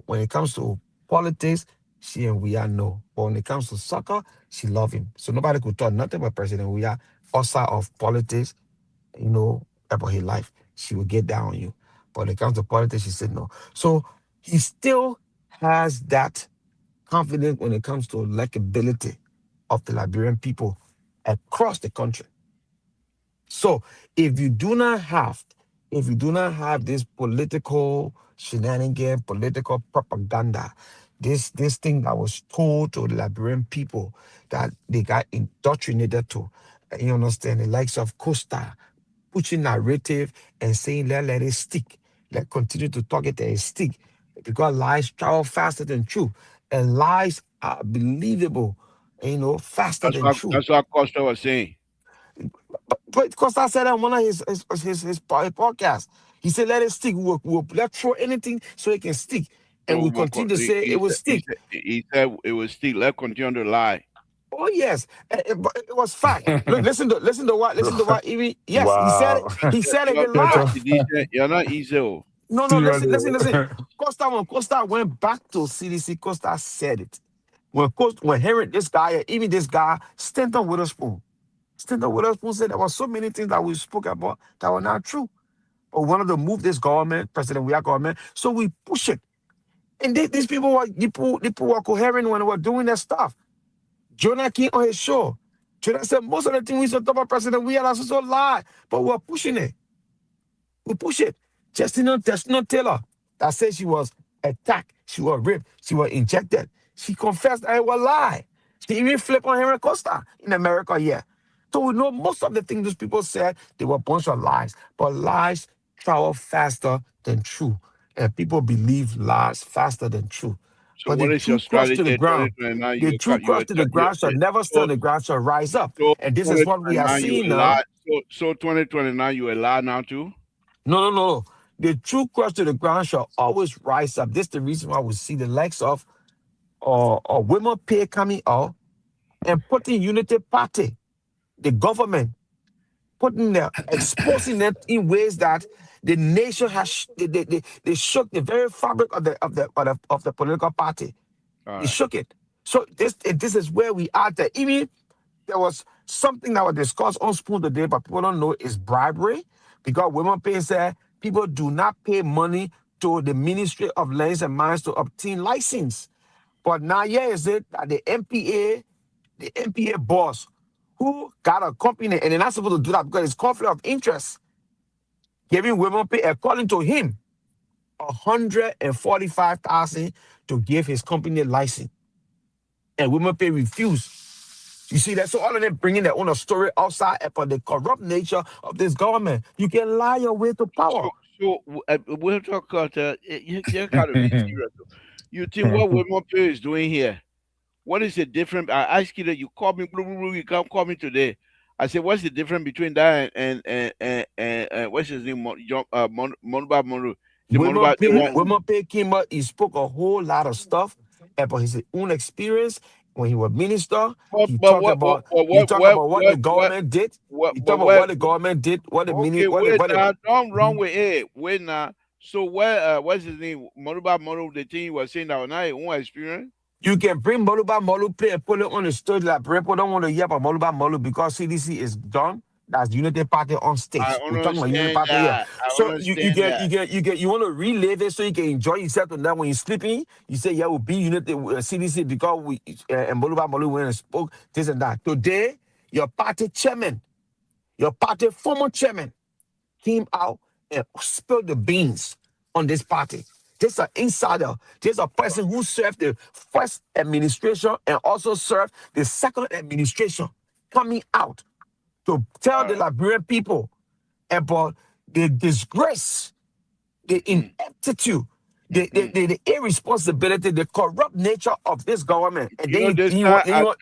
when it comes to politics, she and Weah know. But when it comes to soccer, she love him. So nobody could talk nothing about President Weah outside of politics, about his life. She will get down on you. But when it comes to politics, she said no. So he still has that confidence when it comes to likability of the Liberian people across the country. So if you do not have, if you do not have this political shenanigan, political propaganda, this thing that was told to the Liberian people that they got indoctrinated to, the likes of Costa pushing narrative and saying let it stick. Let's continue to talk it and stick. Because lies travel faster than truth. And lies are believable, faster than truth. That's what Costa was saying. But Costa said on one of his podcast, he said, let it stick. Let's throw anything so it can stick. And So we continue to say it will stick. he said it was still. Let's continue to lie. Oh yes, but it was fact. Look, listen to what. Even yes, he said it. Wow. He said it You're, in you're That's not live. a decent. You're not easy. Oh. No, no, listen. serious. When Costa went back to CDC, Costa said it. When hearing this guy, even this guy, Stanton Witherspoon. Stanton Witherspoon said there were so many things that we spoke about that were not true. But we wanted to move this government, President we are government, so we push it. And these people were coherent when they were doing their stuff. Jonah King on his show. Jonah said most of the things we used to talk about President we are also lie, but we're pushing it. We push it. Justina Taylor, that said she was attacked, she was raped, she was injected. She confessed that it was a lie. She even flipped on Henry Costa in America, yeah. So we know most of the things those people said, they were a bunch of lies. But lies travel faster than truth. And people believe lies faster than truth. So But the what is your truth crushed to the strategy? ground. 2029. The truth crushed to the ground shall never stand, the ground shall rise up. So And this is what we are 2029 you seeing will now. lie. So 2029 you will lie now too. No, no, no. The true cross to the ground shall always rise up. This is the reason why we see the likes of women pay coming out and putting unity party, the government, putting them, exposing them in ways that the nation has they shook the very fabric of the political party. All They right. shook it. So this is where we are. There. Even there was something that was discussed on Spoon today, but people don't know is bribery because women pay said people do not pay money to the Ministry of Lands and Mines to obtain license. But now, yeah, is it that the MPA boss who got a company and they're not supposed to do that because it's conflict of interest, giving women pay according to him 145,000 to give his company a license, and women pay refused. You see that? So all of them bringing their own story outside about the corrupt nature of this government. You can lie your way to power. We'll talk about you gotta be serious. You think what Wilmore Pay is doing here? What is the difference? I asked you that you called me, blah, blah, blah, you can't call me today. I said, what's the difference between that and what's his name? Monuba Monu. The Monuba, the one. Women pay came up, he spoke a whole lot of stuff about his own experience when he was minister. He But talked about what the government did. He talked about what the government did, what the mini okay, what the wait what the now, don't wrong with it. Wait now. So what's his name? Monuba Monu, the thing he was saying that was not his own experience. you can bring Moluba Molu play and put it on the stage like people don't want to hear about Moluba Molu because CDC is done. That's Unity Party on I stage. We're talking about Unity understand Party here. that. I So understand that. you want to relive it so you can enjoy yourself. And then when you're sleeping, you say, yeah, we'll be Unity CDC because we and Moluba Molu went and spoke this and that. Today, your party chairman, your party former chairman, came out and spilled the beans on this party. This is an insider. This is a person who served the first administration and also served the second administration, coming out to tell All the right. Liberian people about the disgrace, the Mm. ineptitude, Mm-hmm. the irresponsibility, the corrupt nature of this government. And You then know, this you time want, then you want,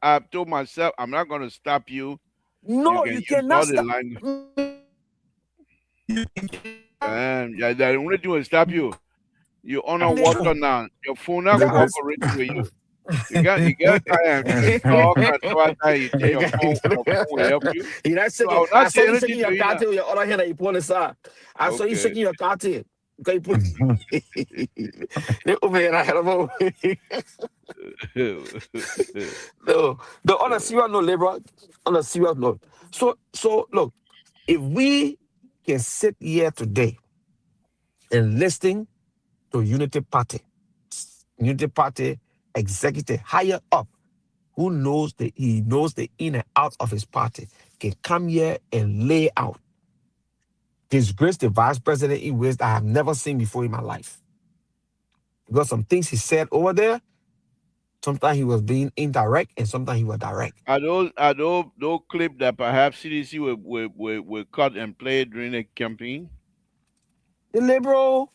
I've told myself I'm not going to stop you. You no, can you use cannot all the stop language. me. Yeah, the only thing will stop you. You honor water now. Your phone not Because The- cooperating with you. You got time and talk and talk and you think your phone will help you. you not So I shaking. will I not saw say you anything shaking to your you car now. tail with your other hand and you pull aside. I saw you Okay. shaking your car tail. Because you put they over here. I had a moment. No, no, on a serious note, labor, on a serious note. So look, if we can sit here today and listen to Unity Party executive higher up, who knows he knows the in and out of his party, can come here and lay out, disgrace the vice president in ways that I have never seen before in my life. Because some things he said over there, sometimes he was being indirect and sometimes he was direct. Are those clips that perhaps CDC will cut and play during the campaign? The liberal,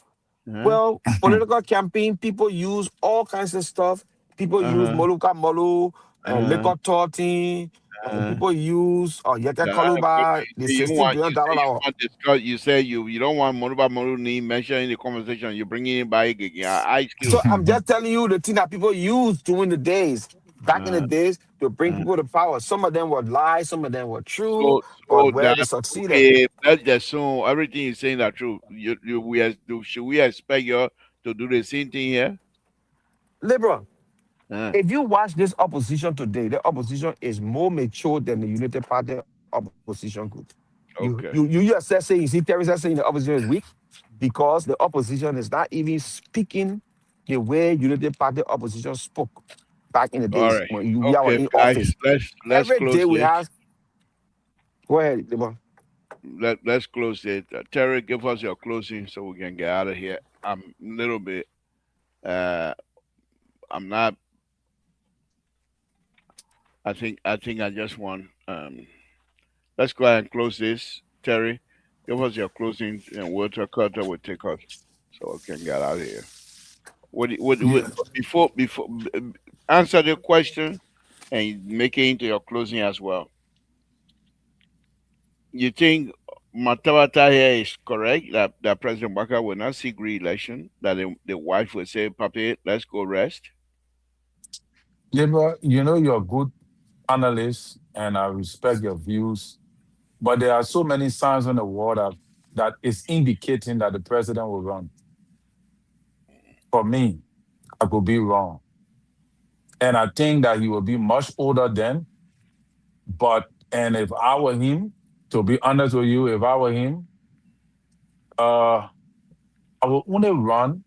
Uh-huh. well, political campaign, people use all kinds of stuff. People use Uh-huh. Moluka Molu, Uh-huh. Liquor Torting, Uh-huh. people use Yete Now, I have a Kaluba, question. the You say you $60 want, billion you say you dollar. want discuss. You say you don't want Moruba Moruni mentioned in the conversation. You bring in by again. Ice So Cube. I'm just telling you the thing that people used during the days, back in the Uh, days, to bring uh. people to power. Some of them were lies, some of them were true, So but so where that they succeeded. okay. Let's assume everything you're saying that true. Should we expect you to do the same thing here? Liberal, Uh, if you watch this opposition today, the opposition is more mature than the United Party opposition group. You okay. yourself say, you see Terry saying the opposition is weak because the opposition is not even speaking the way United Party opposition spoke back in the All days right. when we were Okay, in guys. office. Let's Every close day we this. have, go ahead, Liberal. Let's close it. Terry, give us your closing so we can get out of here. I'm a little bit. Uh, I'm not. I think I just want. Let's go ahead and close this. Terry, give us your closing, and Walter Carter will take us so we can get out of here. What Yeah. before answer the question and make it into your closing as well. You think Matawata here is correct that President Baka will not seek re-election? That the wife will say, "Papi, let's go rest." Liberal, you're a good analyst and I respect your views, but there are so many signs on the wall that is indicating that the president will run. For me, I could be wrong. And I think that he will be much older then. And if I were him, to be honest with you, if I were him, uh, I will only run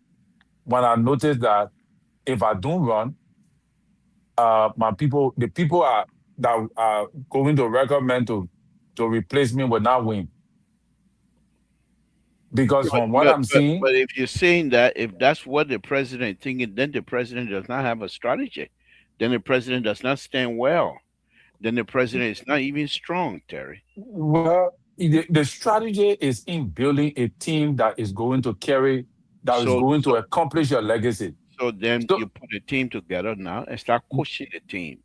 when I notice that if I don't run, the people that are going to recommend to replace me will not win. Because But, from what but I'm but seeing, but if you're saying that, if that's what the president is thinking, then the president does not have a strategy. Then the president does not stand well. Then the president is not even strong, Terry. well, the strategy is in building a team that is So going so to accomplish your legacy. so then So you put a team together now and start coaching the team.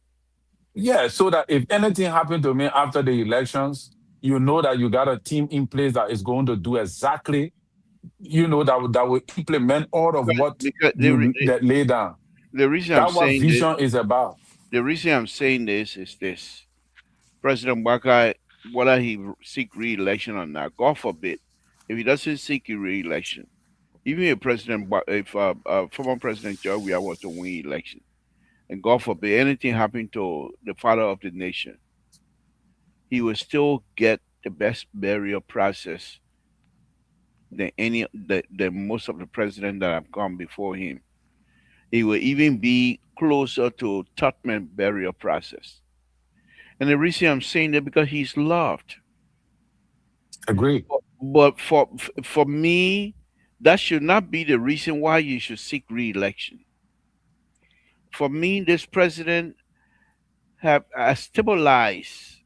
yeah, so that if anything happened to me after the elections, you know that you got a team in place that is going to do exactly, that will implement all of Because what because you that lay down. the reason I'm That's what saying this, vision is about. the reason I'm saying this is this: President Baka, whether he seek re-election or not, God forbid, if he doesn't seek re-election, even if if former President George Weah was to win election, and God forbid anything happened to the father of the nation, he will still get the best burial process than most of the presidents that have gone before him. He will even be closer to Tubman burial process. And the reason I'm saying that because he's loved. Agree. But for me, that should not be the reason why you should seek re-election. For me, this president have stabilized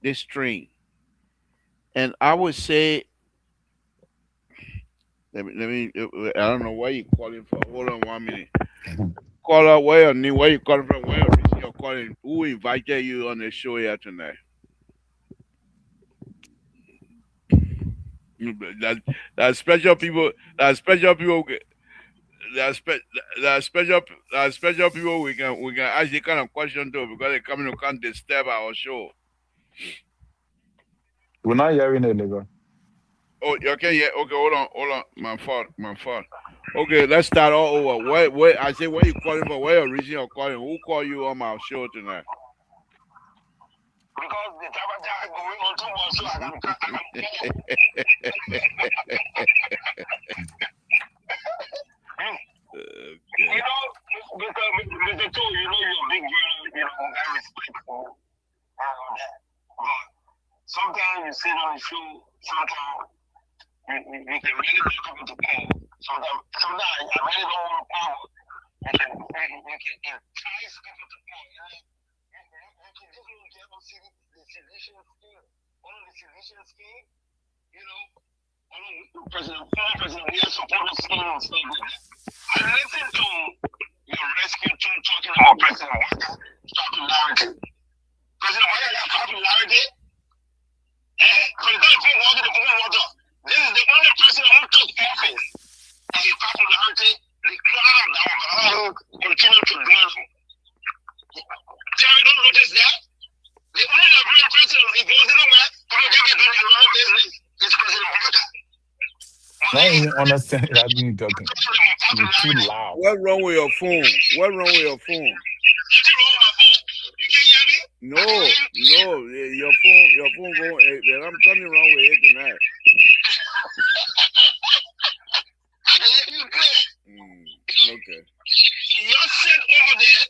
this string, and I would say, let me. I don't know why you calling for. Hold on 1 minute. Caller, where your name? Where you calling from? Where your reason you're calling? Who invited you on the show here tonight? That that special people. That special people. There are, spe- there are special people we can ask the kind of question to because they come in to can't disturb our show. We're not hearing it, Liver. Oh, you can hear? Okay, hold on. My fault. Okay, let's start all over. Where I say where you calling for? Where your reason you're calling? Who called you on my show tonight? Because the Tabaja is going on too much, so Okay. because Mr. Two, you're a big girl, I respect for all of that. But sometimes you sit on the show, sometimes you can really get people to call. Sometimes I really don't want to call. You can entice people to call. You can just get on the sedition scheme. On the sedition scheme, Former President, we are supporting scheme and stuff like that. I listened to your rescue team talking about President Walker's popularity. President Walker got popularity. For the guy from Walker to Open Water, this is the only president who took office and his popularity, the crowd that was around continue to grow. Terry, don't notice that? The only Liberian president, he goes anywhere, but he never doing a lot of business. It's President Walker. I don't even understand that you're talking. You're too loud. What's wrong with your phone? What's wrong with your phone? No, no, your phone going. I'm something wrong with it tonight. Okay. You're set over there.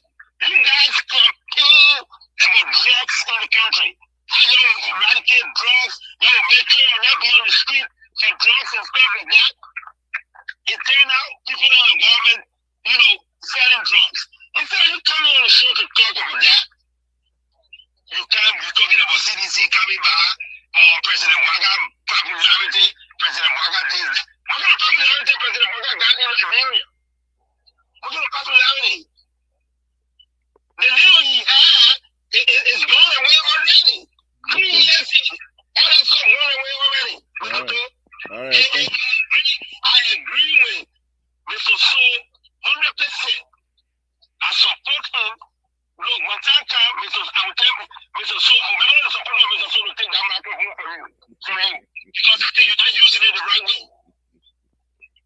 You guys campaign about drugs in the country. How you eradicate drugs, you make sure you're not be on the street for drugs and stuff like that. It turned out people in the government, selling drugs. Instead of you coming on the show to talk about that, you can't be talking about CDC coming back, or President Waga popularity, President Waga this, that. What kind of popularity President Waga got in Liberia? What kind of popularity? The little he had is gone away already. 3 years, all that stuff gone away already. All right. I agree with Mr. So 100%. I support him. Look, when time comes, I will tell Mr. So, I'm going to support Mr. So to take that microphone from him. Because I think you're not using it the right way.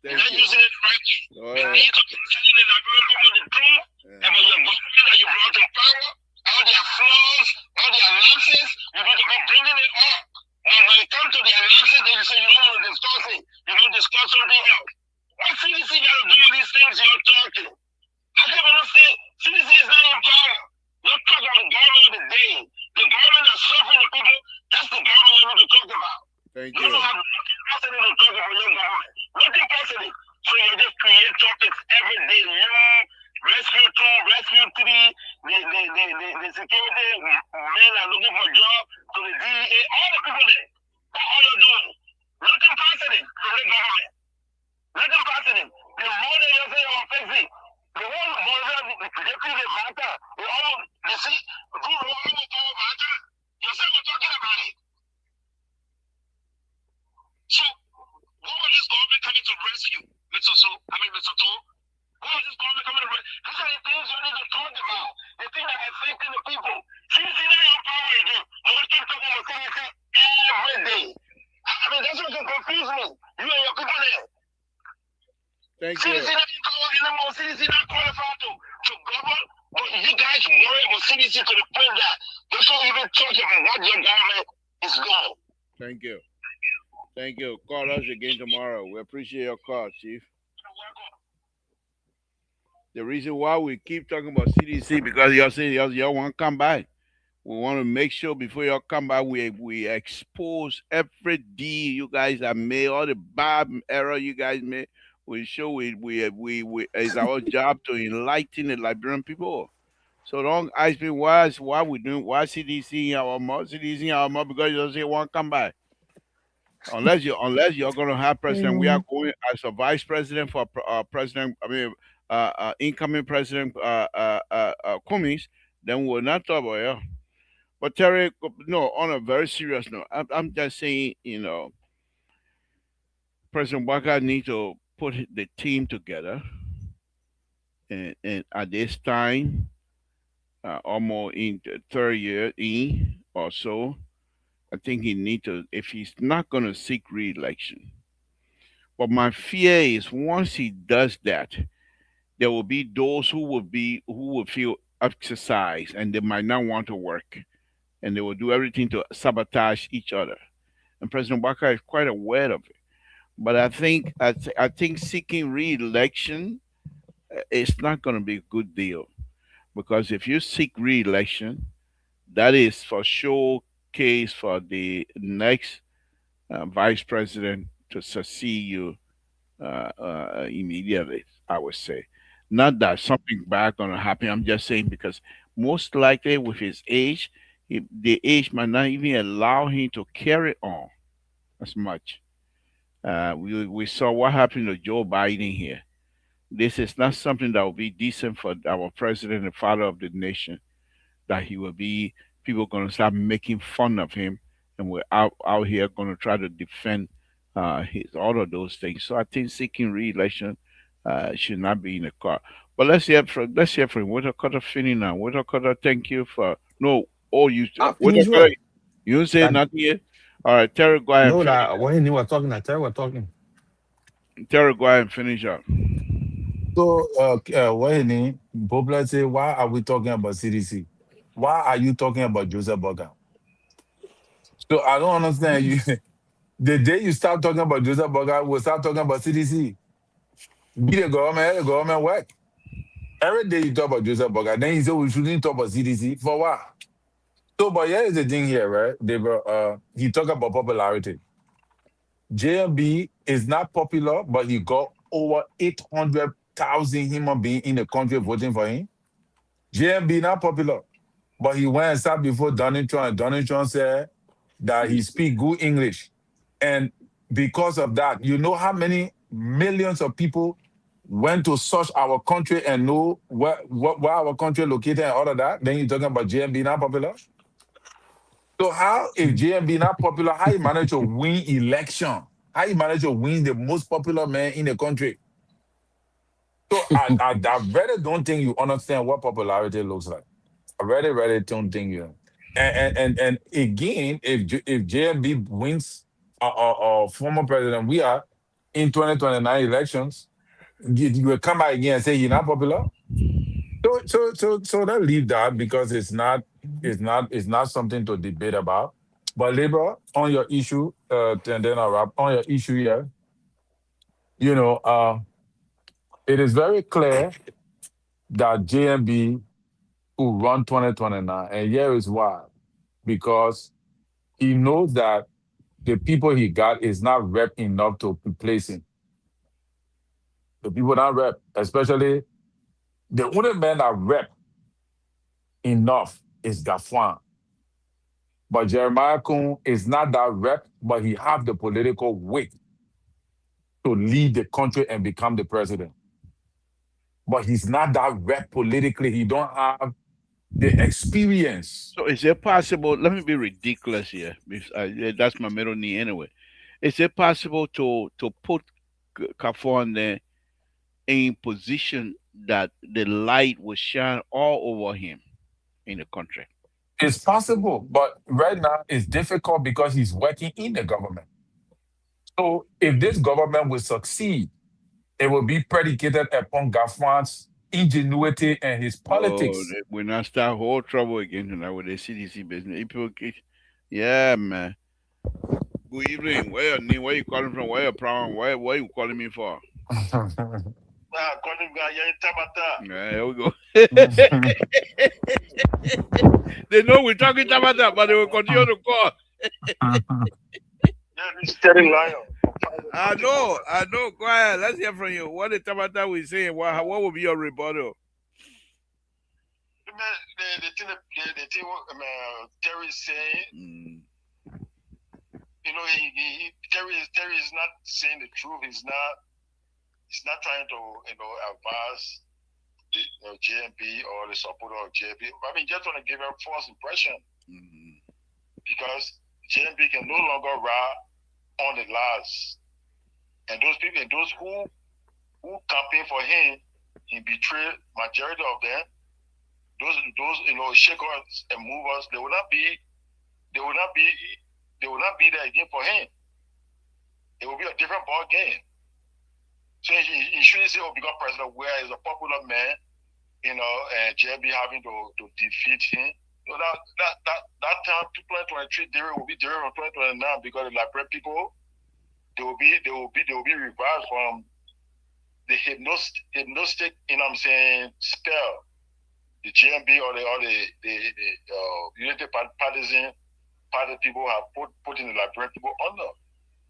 You're not using it the right way. You need to be telling the Liberian people the truth about your government that you brought in power, all their flaws, all their lapses. You need to be bringing it up. And when it comes to the lapses, then you say you don't want to discuss it. You don't discuss something else. What CDC got to do with these things you're talking? How come you don't say CDC is not in power? Let's talk about the government of the day. The government that's suffering the people, that's the government you need to talk about. Thank You you. don't have nothing positive to talk about your government. Nothing positive. So you just create topics every day. You, Rescue 2, Rescue 3, the security men are looking for jobs, to the DEA, all the people there. That's all you're doing. Nothing positive from the government. Nothing positive. The road that you're saying on Facebook, the whole deputy matter, they see, who wrong all matter? Yourself are talking about it. So, what was this government coming to rescue, Mr. To? What was this government coming to rescue? These are the things you need to talk about. The things that are affecting the people. CDC not in power again. And we keep talking about CDC every day. That's what can confuse me. You and your people there. Thank CDC you. not in power anymore. CDC not qualified to govern. But you guys worry about CDC to the point that you don't even talk about what your government is doing. Thank you. Thank you. Call us again tomorrow. We appreciate your call, Chief. The reason why we keep talking about CDC because y'all say y'all want to come back. We want to make sure before y'all come back, we expose every D you guys have made, all the bad error you guys made. We show we it's our job to enlighten the Liberian people. So don't ask me why we doing why CDC in our mouth, CDC in our mouth because you don't say want to come back. Unless you're going to have president, we are going as a vice president for president. Incoming president Cummings. Then we'll not talk about it. But Terry, no, on a very serious note, I'm just saying, President Walker need to put the team together, and at this time, almost in the third year in or so, I think he need to, if he's not going to seek re-election. But my fear is once he does that, there will be those who will feel exercised and they might not want to work, and they will do everything to sabotage each other. And President Walker is quite aware of it. But I think seeking re-election is not going to be a good deal because if you seek re-election, that is for sure case for the next vice president to succeed you immediately. I would say, not that something bad going to happen. I'm just saying because most likely with his age, the age might not even allow him to carry on as much. We saw what happened to Joe Biden here. This is not something that will be decent for our president, the father of the nation. That he will be people going to start making fun of him, and we're out here going to try to defend his all of those things. So I think seeking re-election should not be in the car. But let's hear from Water Cutter Finney now. Water Cutter, thank you for no. Oh, I Water finish Cutter, what? you don't say That nothing yet. All right, Terry, go ahead and no, finish. that when you were talking, that Terry was talking. Terry, go ahead and finish up. So, Wahini, Poplar say, why are we talking about CDC? Why are you talking about Joseph Burger? So I don't understand you. The day you start talking about Joseph Burger, we'll start talking about CDC. Be the government work. Every day you talk about Joseph Burger, then you say we shouldn't talk about CDC. For what? So, but here is the thing here, right? He talk about popularity. JMB is not popular, but he got over 800,000 human beings in the country voting for him. JMB not popular, but he went and sat before Donald Trump, and Donald Trump said that he speak good English. And because of that, you know how many millions of people went to search our country and know where our country located and all of that? Then you're talking about JMB not popular? So how, if JMB not popular, how he manage to win election? How he manage to win the most popular man in the country? So I really don't think you understand what popularity looks like. I really don't think you. And again, if JMB wins former president, we are in 2029 elections, you will come back again and say you're not popular. So let's leave that because it's not something to debate about. But Labor, on your issue, and then I'll wrap on your issue here. You know, it is very clear that JMB will run 2029, and here is why: because he knows that the people he got is not rep enough to replace him. The people that rep, especially the only man that rep enough is Gafwan. But Jeremiah Kuhn is not that rep, but he have the political weight to lead the country and become the president. But he's not that rep politically. He don't have the experience. So is it possible? Let me be ridiculous here, because that's my middle knee anyway. Is it possible to put Kafon there in position that the light will shine all over him in the country? It's possible, but right now it's difficult because he's working in the government. So if this government will succeed, it will be predicated upon Gafwan's ingenuity and his Oh, politics. we're not start whole trouble again tonight with the CDC business. Yeah, man. Good evening. Where your name? Where you calling from? Where your problem? Where you calling me for? Calling guy, yeah, Tabata. Yeah, here we go. They know we're talking about that, but they will continue to call. Yeah, this steady lion. I know. Go ahead. Let's hear from you. What the Tabata we saying? What will be your rebuttal? The thing Terry is saying, Mm. Terry is not saying the truth. He's not trying to, advance the JMP or the supporter of JMP. I mean, just want to give a false impression because JMP can no longer ride on the lies. And those people, and those who campaign for him, he betrayed majority of them. Those shakers and movers, they will not be there again for him. It will be a different ball game. So he shouldn't say, "Oh, because President Ware is a popular man," and JB having to defeat him. So that time, 2023, there will be different from 2029 because the Liberian people, they will be revived from the hypnotic, spell the GMB or the United Partisan Party people have put in the Liberian people under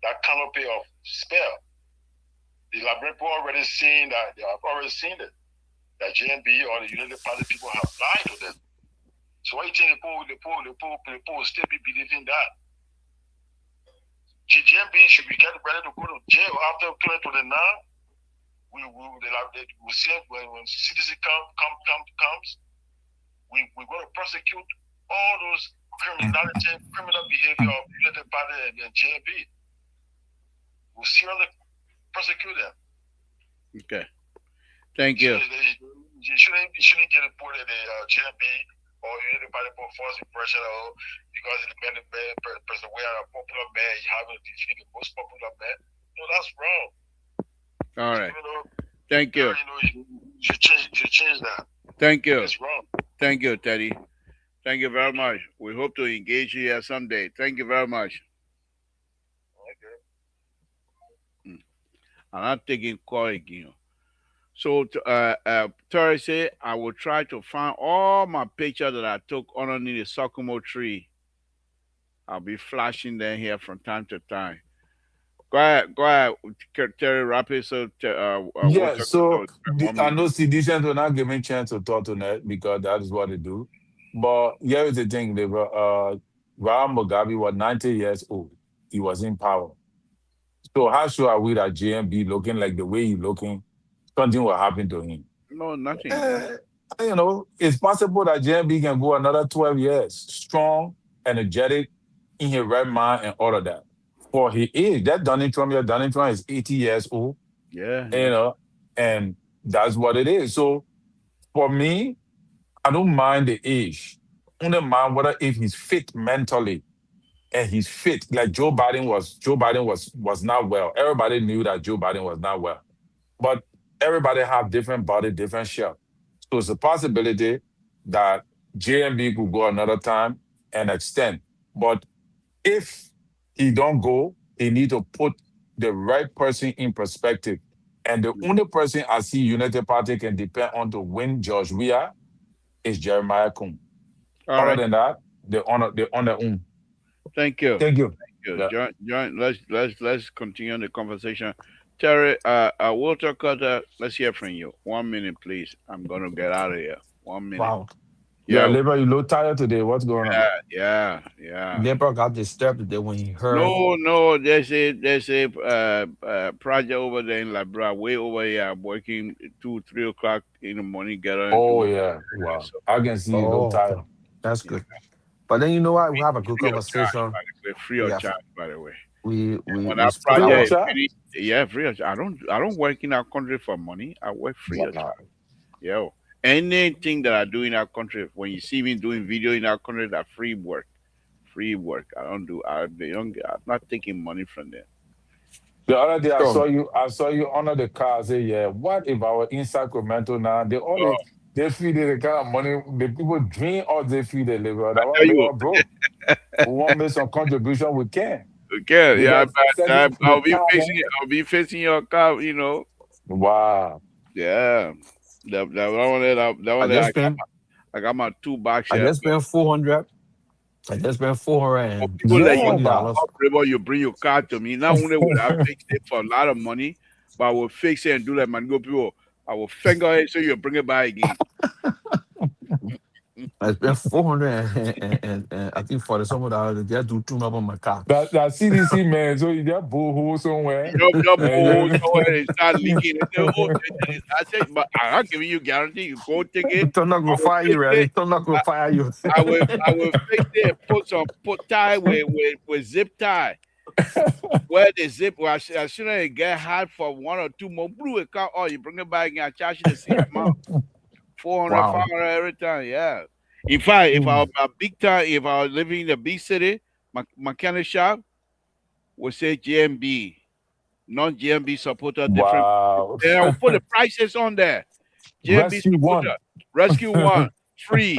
that canopy of spell. The Liberian people already seen that. They have already seen it. That JNB or the United Party people have lied to them. So why you think the people will still be believing that? GMB should be getting ready to go to jail after 2029. We say when citizen comes, we're going to prosecute all those criminal behavior of United Party and JMB. We'll seriously prosecute them. Okay. Thank you. You shouldn't get reported JMB or United Party for forcing pressure because the person we are a popular man, you haven't defeated the most popular man. No, that's wrong. All right. Thank you. You change that. Thank you. It's wrong. Thank you, Teddy. Thank you very much. We hope to engage you here someday. Thank you very much. Okay. I'm not taking call again. So Thursday, I will try to find all my pictures that I took underneath the sycamore tree. I'll be flashing them here from time to time. Go ahead, Terry Rapid. So, Yeah, so I know citizens will not give me a chance to talk tonight because that is what they do. But here is the thing, Ram Mugabe was 90 years old. He was in power. So how sure are we that JMB looking like the way he's looking, something will happen to him? No, nothing. It's possible that JMB can go another 12 years, strong, energetic, in his right mind and all of that. For his age, Donald Trump is 80 years old. Yeah. And that's what it is. So for me, I don't mind the age. I don't mind whether if he's fit mentally and he's fit. Like Joe Biden was not well. Everybody knew that Joe Biden was not well. But everybody have different body, different shape. So it's a possibility that JMB could go another time and extend. But if he don't go, he need to put the right person in perspective. And the only person I see United Party can depend on to win George Weah is Jeremiah Kuhn. Other than that, they're on their own. Thank you. Thank you. Yeah. John, let's continue the conversation. Terry, Walter Carter, let's hear from you. 1 minute, please. I'm gonna get out of here. 1 minute. Wow. Yeah, Labor, you look tired today. What's going on? Yeah. Labor got disturbed today when he heard. No. There's a project over there in Labra, way over here. I'm working 2-3 o'clock in the morning. Oh yeah, wow. So, I can see you look tired. That's good. But then you know what? We have a good conversation. Free of charge, by the way. We project free of charge. I don't work in our country for money. I work free of charge. Yo. Anything that I do in our country, when you see me doing video in our country, that's free work. I'm not taking money from them. The other day I saw you under the car. I say, yeah, what if I were in Sacramento now? They feed the kind of money the people dream or they feed the labor. That one we all broke. We want to make some contribution, we can. Okay, yeah, I'll be facing your car, Wow. Yeah. I got my $2 I just spent $400. I just spent $400. People like you bring your car to me. Not only will I fix it for a lot of money, but I will fix it and do like man go people. I will finger it so you bring it back again. I spent $400 and I think for some of that they do tune up on my car. That CDC man, so you just boo somewhere. Your boo somewhere and start leaking. I said, but I'm not giving you guarantee. You go take it. It's not gonna fire you, right? It's not gonna fire you. I will fix it and put tie with zip tie. Where the zip, as soon as it get hot for 1 or 2 more blue, it come. Oh, you bring it back and I charge you the same amount. 400, 500 every time, yeah. In fact, if I was a big time, if I was living in a big city, my mechanic shop would say GMB, non-GMB supporter, different. Wow. And I will put the prices on there. GMB Rescue supporter, Rescue 1, free.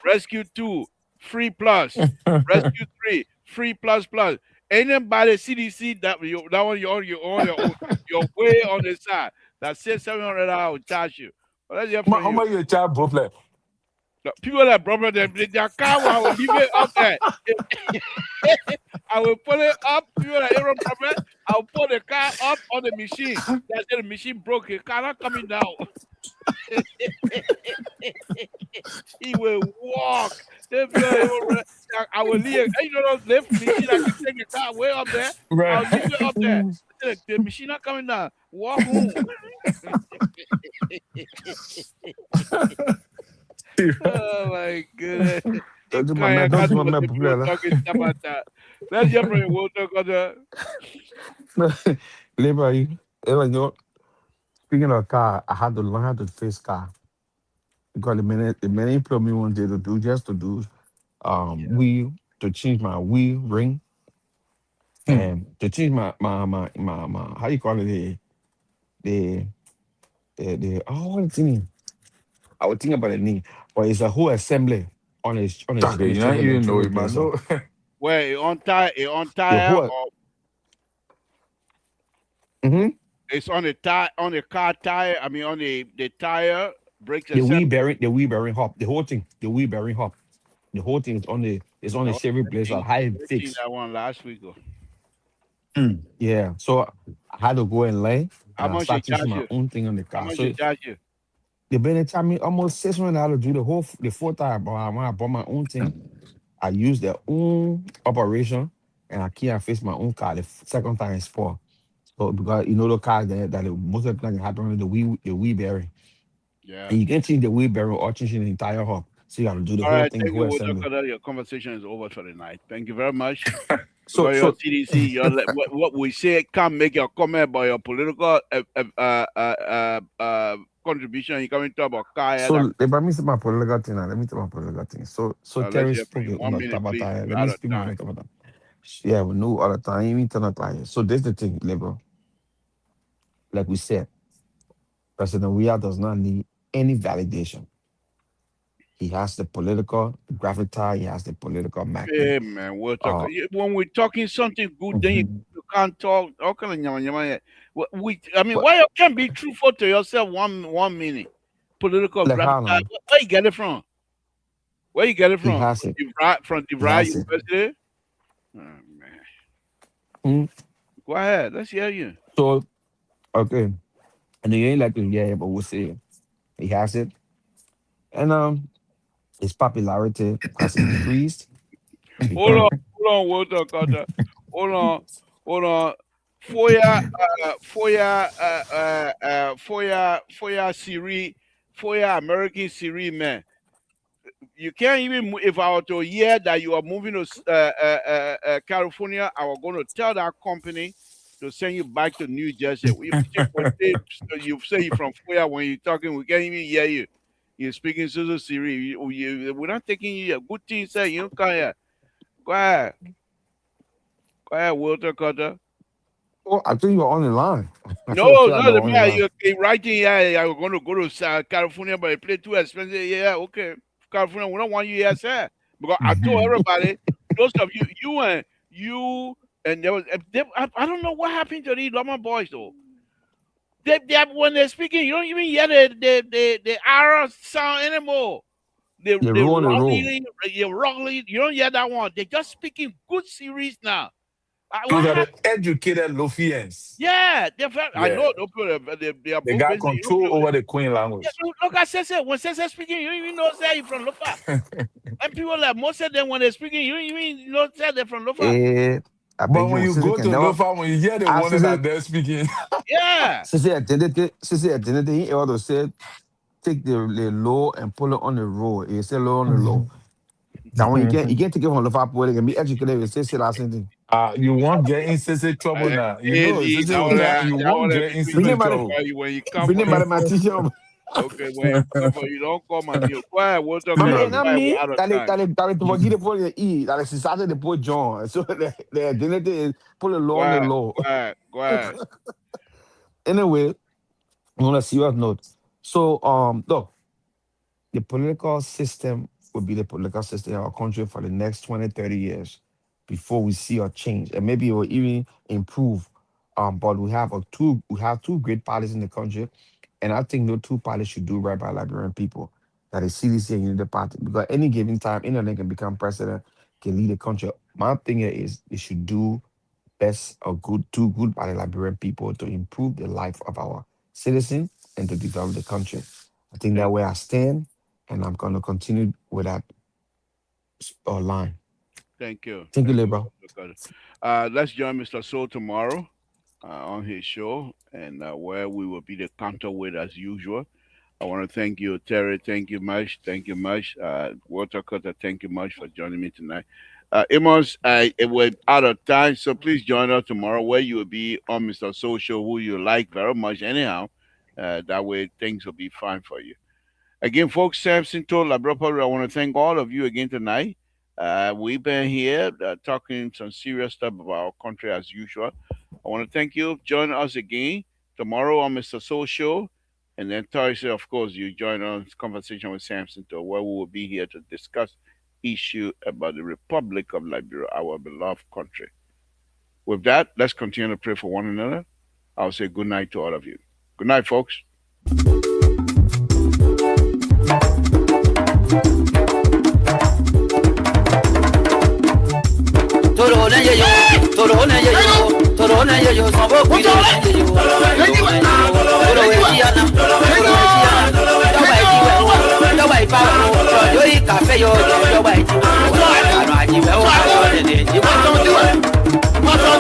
Rescue 2, free plus. Rescue 3, free plus. Anybody CDC that one you're way on the side. That says $700 I will charge you. How much you charge booklet? People that brought their car, I will leave it up there. I will put it up. People that don't problem, I'll put the car up on the machine. That's the machine broke. The car not coming down. He will walk. I will leave. You know, lift machine. I can take the top, way up there. I'll leave Right. it up there. I said, the machine not coming down. Walk home. Oh my goodness. You can't Don't got you to want what me the to people play talking about that. Let's hear from you, Walter, because that? Labor, you know, speaking of car, I had to learn how to fix car because the minute you put me wanted to do just to do wheel to change my wheel ring Hmm. and to change my how you call it the what's the name? I would think about the name, but it's a whole assembly on Okay, a you don't travel even know travel it, man. blazer. No. where it on The tire whole or mm-hmm, it's on the tire on the car tire. I mean on the tire brakes the assembly. wheel bearing hop, the whole thing, the wheel bearing hop, the whole thing is on I the was Chevy Blazer, high searching fix. that one last week. Oh. Hmm. Yeah, so I had to go and lay, How and I much they started teaching charge my you? own thing on the How car. much they So charge you? they been charged me almost $600 to do the full tire. But when I bought my own thing, I used their own operation, and I can't fix my own car. The second time it's spoiled. So because you know the cars that most of the time happen with the wheel bearing, Yeah. and you can change the wheel bearing or change the entire hub. So you got to do the All whole right, thing, the thank whole you, Walter. assembly. Your conversation is over for the night. Thank you very much. So Because your so TDC, what we say can't make your comment about your political contribution. You coming to talk about Kaya. so let me see my political thing now. Let me tell my political thing. So Let's Terry hear from spoke you. on One the minute, please. Tabata. Let We're me out of speak my time. own Tabata. Yeah, we know all the time. Even turn up like so. This the thing, liberal. Like we said, President Weah does not need any validation. He has the political gravitas. He has the political magnet. Hey, man, we'll talk. Uh, When we're talking something good, then mhm. you can't talk. How can you? I mean, But why you can't be truthful to yourself 1 minute? Political like graphic. how now? Where you get it from? Where you get it He from? has it. From He DeVry has it. University? Oh, man. Mm. Go ahead. Let's hear you. So okay, and he ain't like to yeah, but we'll see. He has it, and his popularity has increased Hold on, because hold on, Walter Carter. Hold on, hold on. For ya Siri, for ya American Siri, man. You can't even, if I were to hear that you are moving to California, I was going to tell that company to send you back to New Jersey. You say you're from Foya when you're talking, we can't even hear you. You're speaking Suzu Siri. We're not taking you. A good thing, say you don't come here. Go ahead. Go ahead, Walter Cutter. oh, I think you were on the line. I No, feel like no, you were the on the man, line. you're writing, yeah, you're going to go to California, but it play too expensive. Yeah, okay. California, we don't want you here, sir. Because I told Mhm. everybody, those of you, and there was, I don't know what happened to these Loma boys, though. When they're speaking, you don't even hear the R sound anymore. You The ruined the road. wrongly, you don't hear that one. They're just speaking good series now. Those What are the happened? educated Lofians. Yeah, I Yeah. know they are They both got based in control Europe. over the Queen Yeah, language. look at Sese. When Sese speaking, you don't even know say you from Lofa. And people like most of them when they're speaking, you don't even know say they're from Lofa. Eh, I But beg when you, you sister go can to never. Lofa, when you hear the I one sister, that they're speaking, Yeah. sister attended. He ought to say take the low and pull it on the road. He said low on the low. That one you can't take it from the far point. It can be educated. It say that same thing. you won't get in CC trouble now. You know, Easy. CC will tell you That won't one get be in too Bring CC it much by the trouble. when you come bring for it by the my teacher. okay, when you come for you don't call my name. Quiet, what's up, Mami, quiet, not we're me. out of time. Dale, tu aquí después de E. Dale, si sale después John. So the identity is pull it low on the Quiet, low. quiet. Anyway, on a serious note. So look, the political system will be the political system in our country for the next 20, 30 years before we see a change. And maybe it will even improve. But we have two great parties in the country. And I think no two parties should do right by Liberian people. That is CDC and Unity Party. Because any given time, anyone can become president, can lead the country. My thing here is they should do best or do good by the Liberian people to improve the life of our citizens and to develop the country. I think that Thank, where I stand, and I'm going to continue with that line. Thank you. Thank you, Thank you, Libra. Dr. Let's join Mr. Soul tomorrow on his show, and where we will be the counterweight as usual. I want to thank you, Terry. Thank you much. Thank you much. Walter Cutter, thank you much for joining me tonight. Amos, we're out of time, so please join us tomorrow where you will be on Mr. Social, who you like very much anyhow. That way things will be fine for you. Again, folks, Samson told Labropa, I want to thank all of you again tonight. We've been here talking some serious stuff about our country as usual. I want to thank you. Join us again tomorrow on Mr. Soul Show. And then Thursday, of course, you join us conversation with Samson to where we will be here to discuss issue about the Republic of Liberia, our beloved country. With that, let's continue to pray for one another. I'll say good night to all of you. Good night, folks. Toro na yo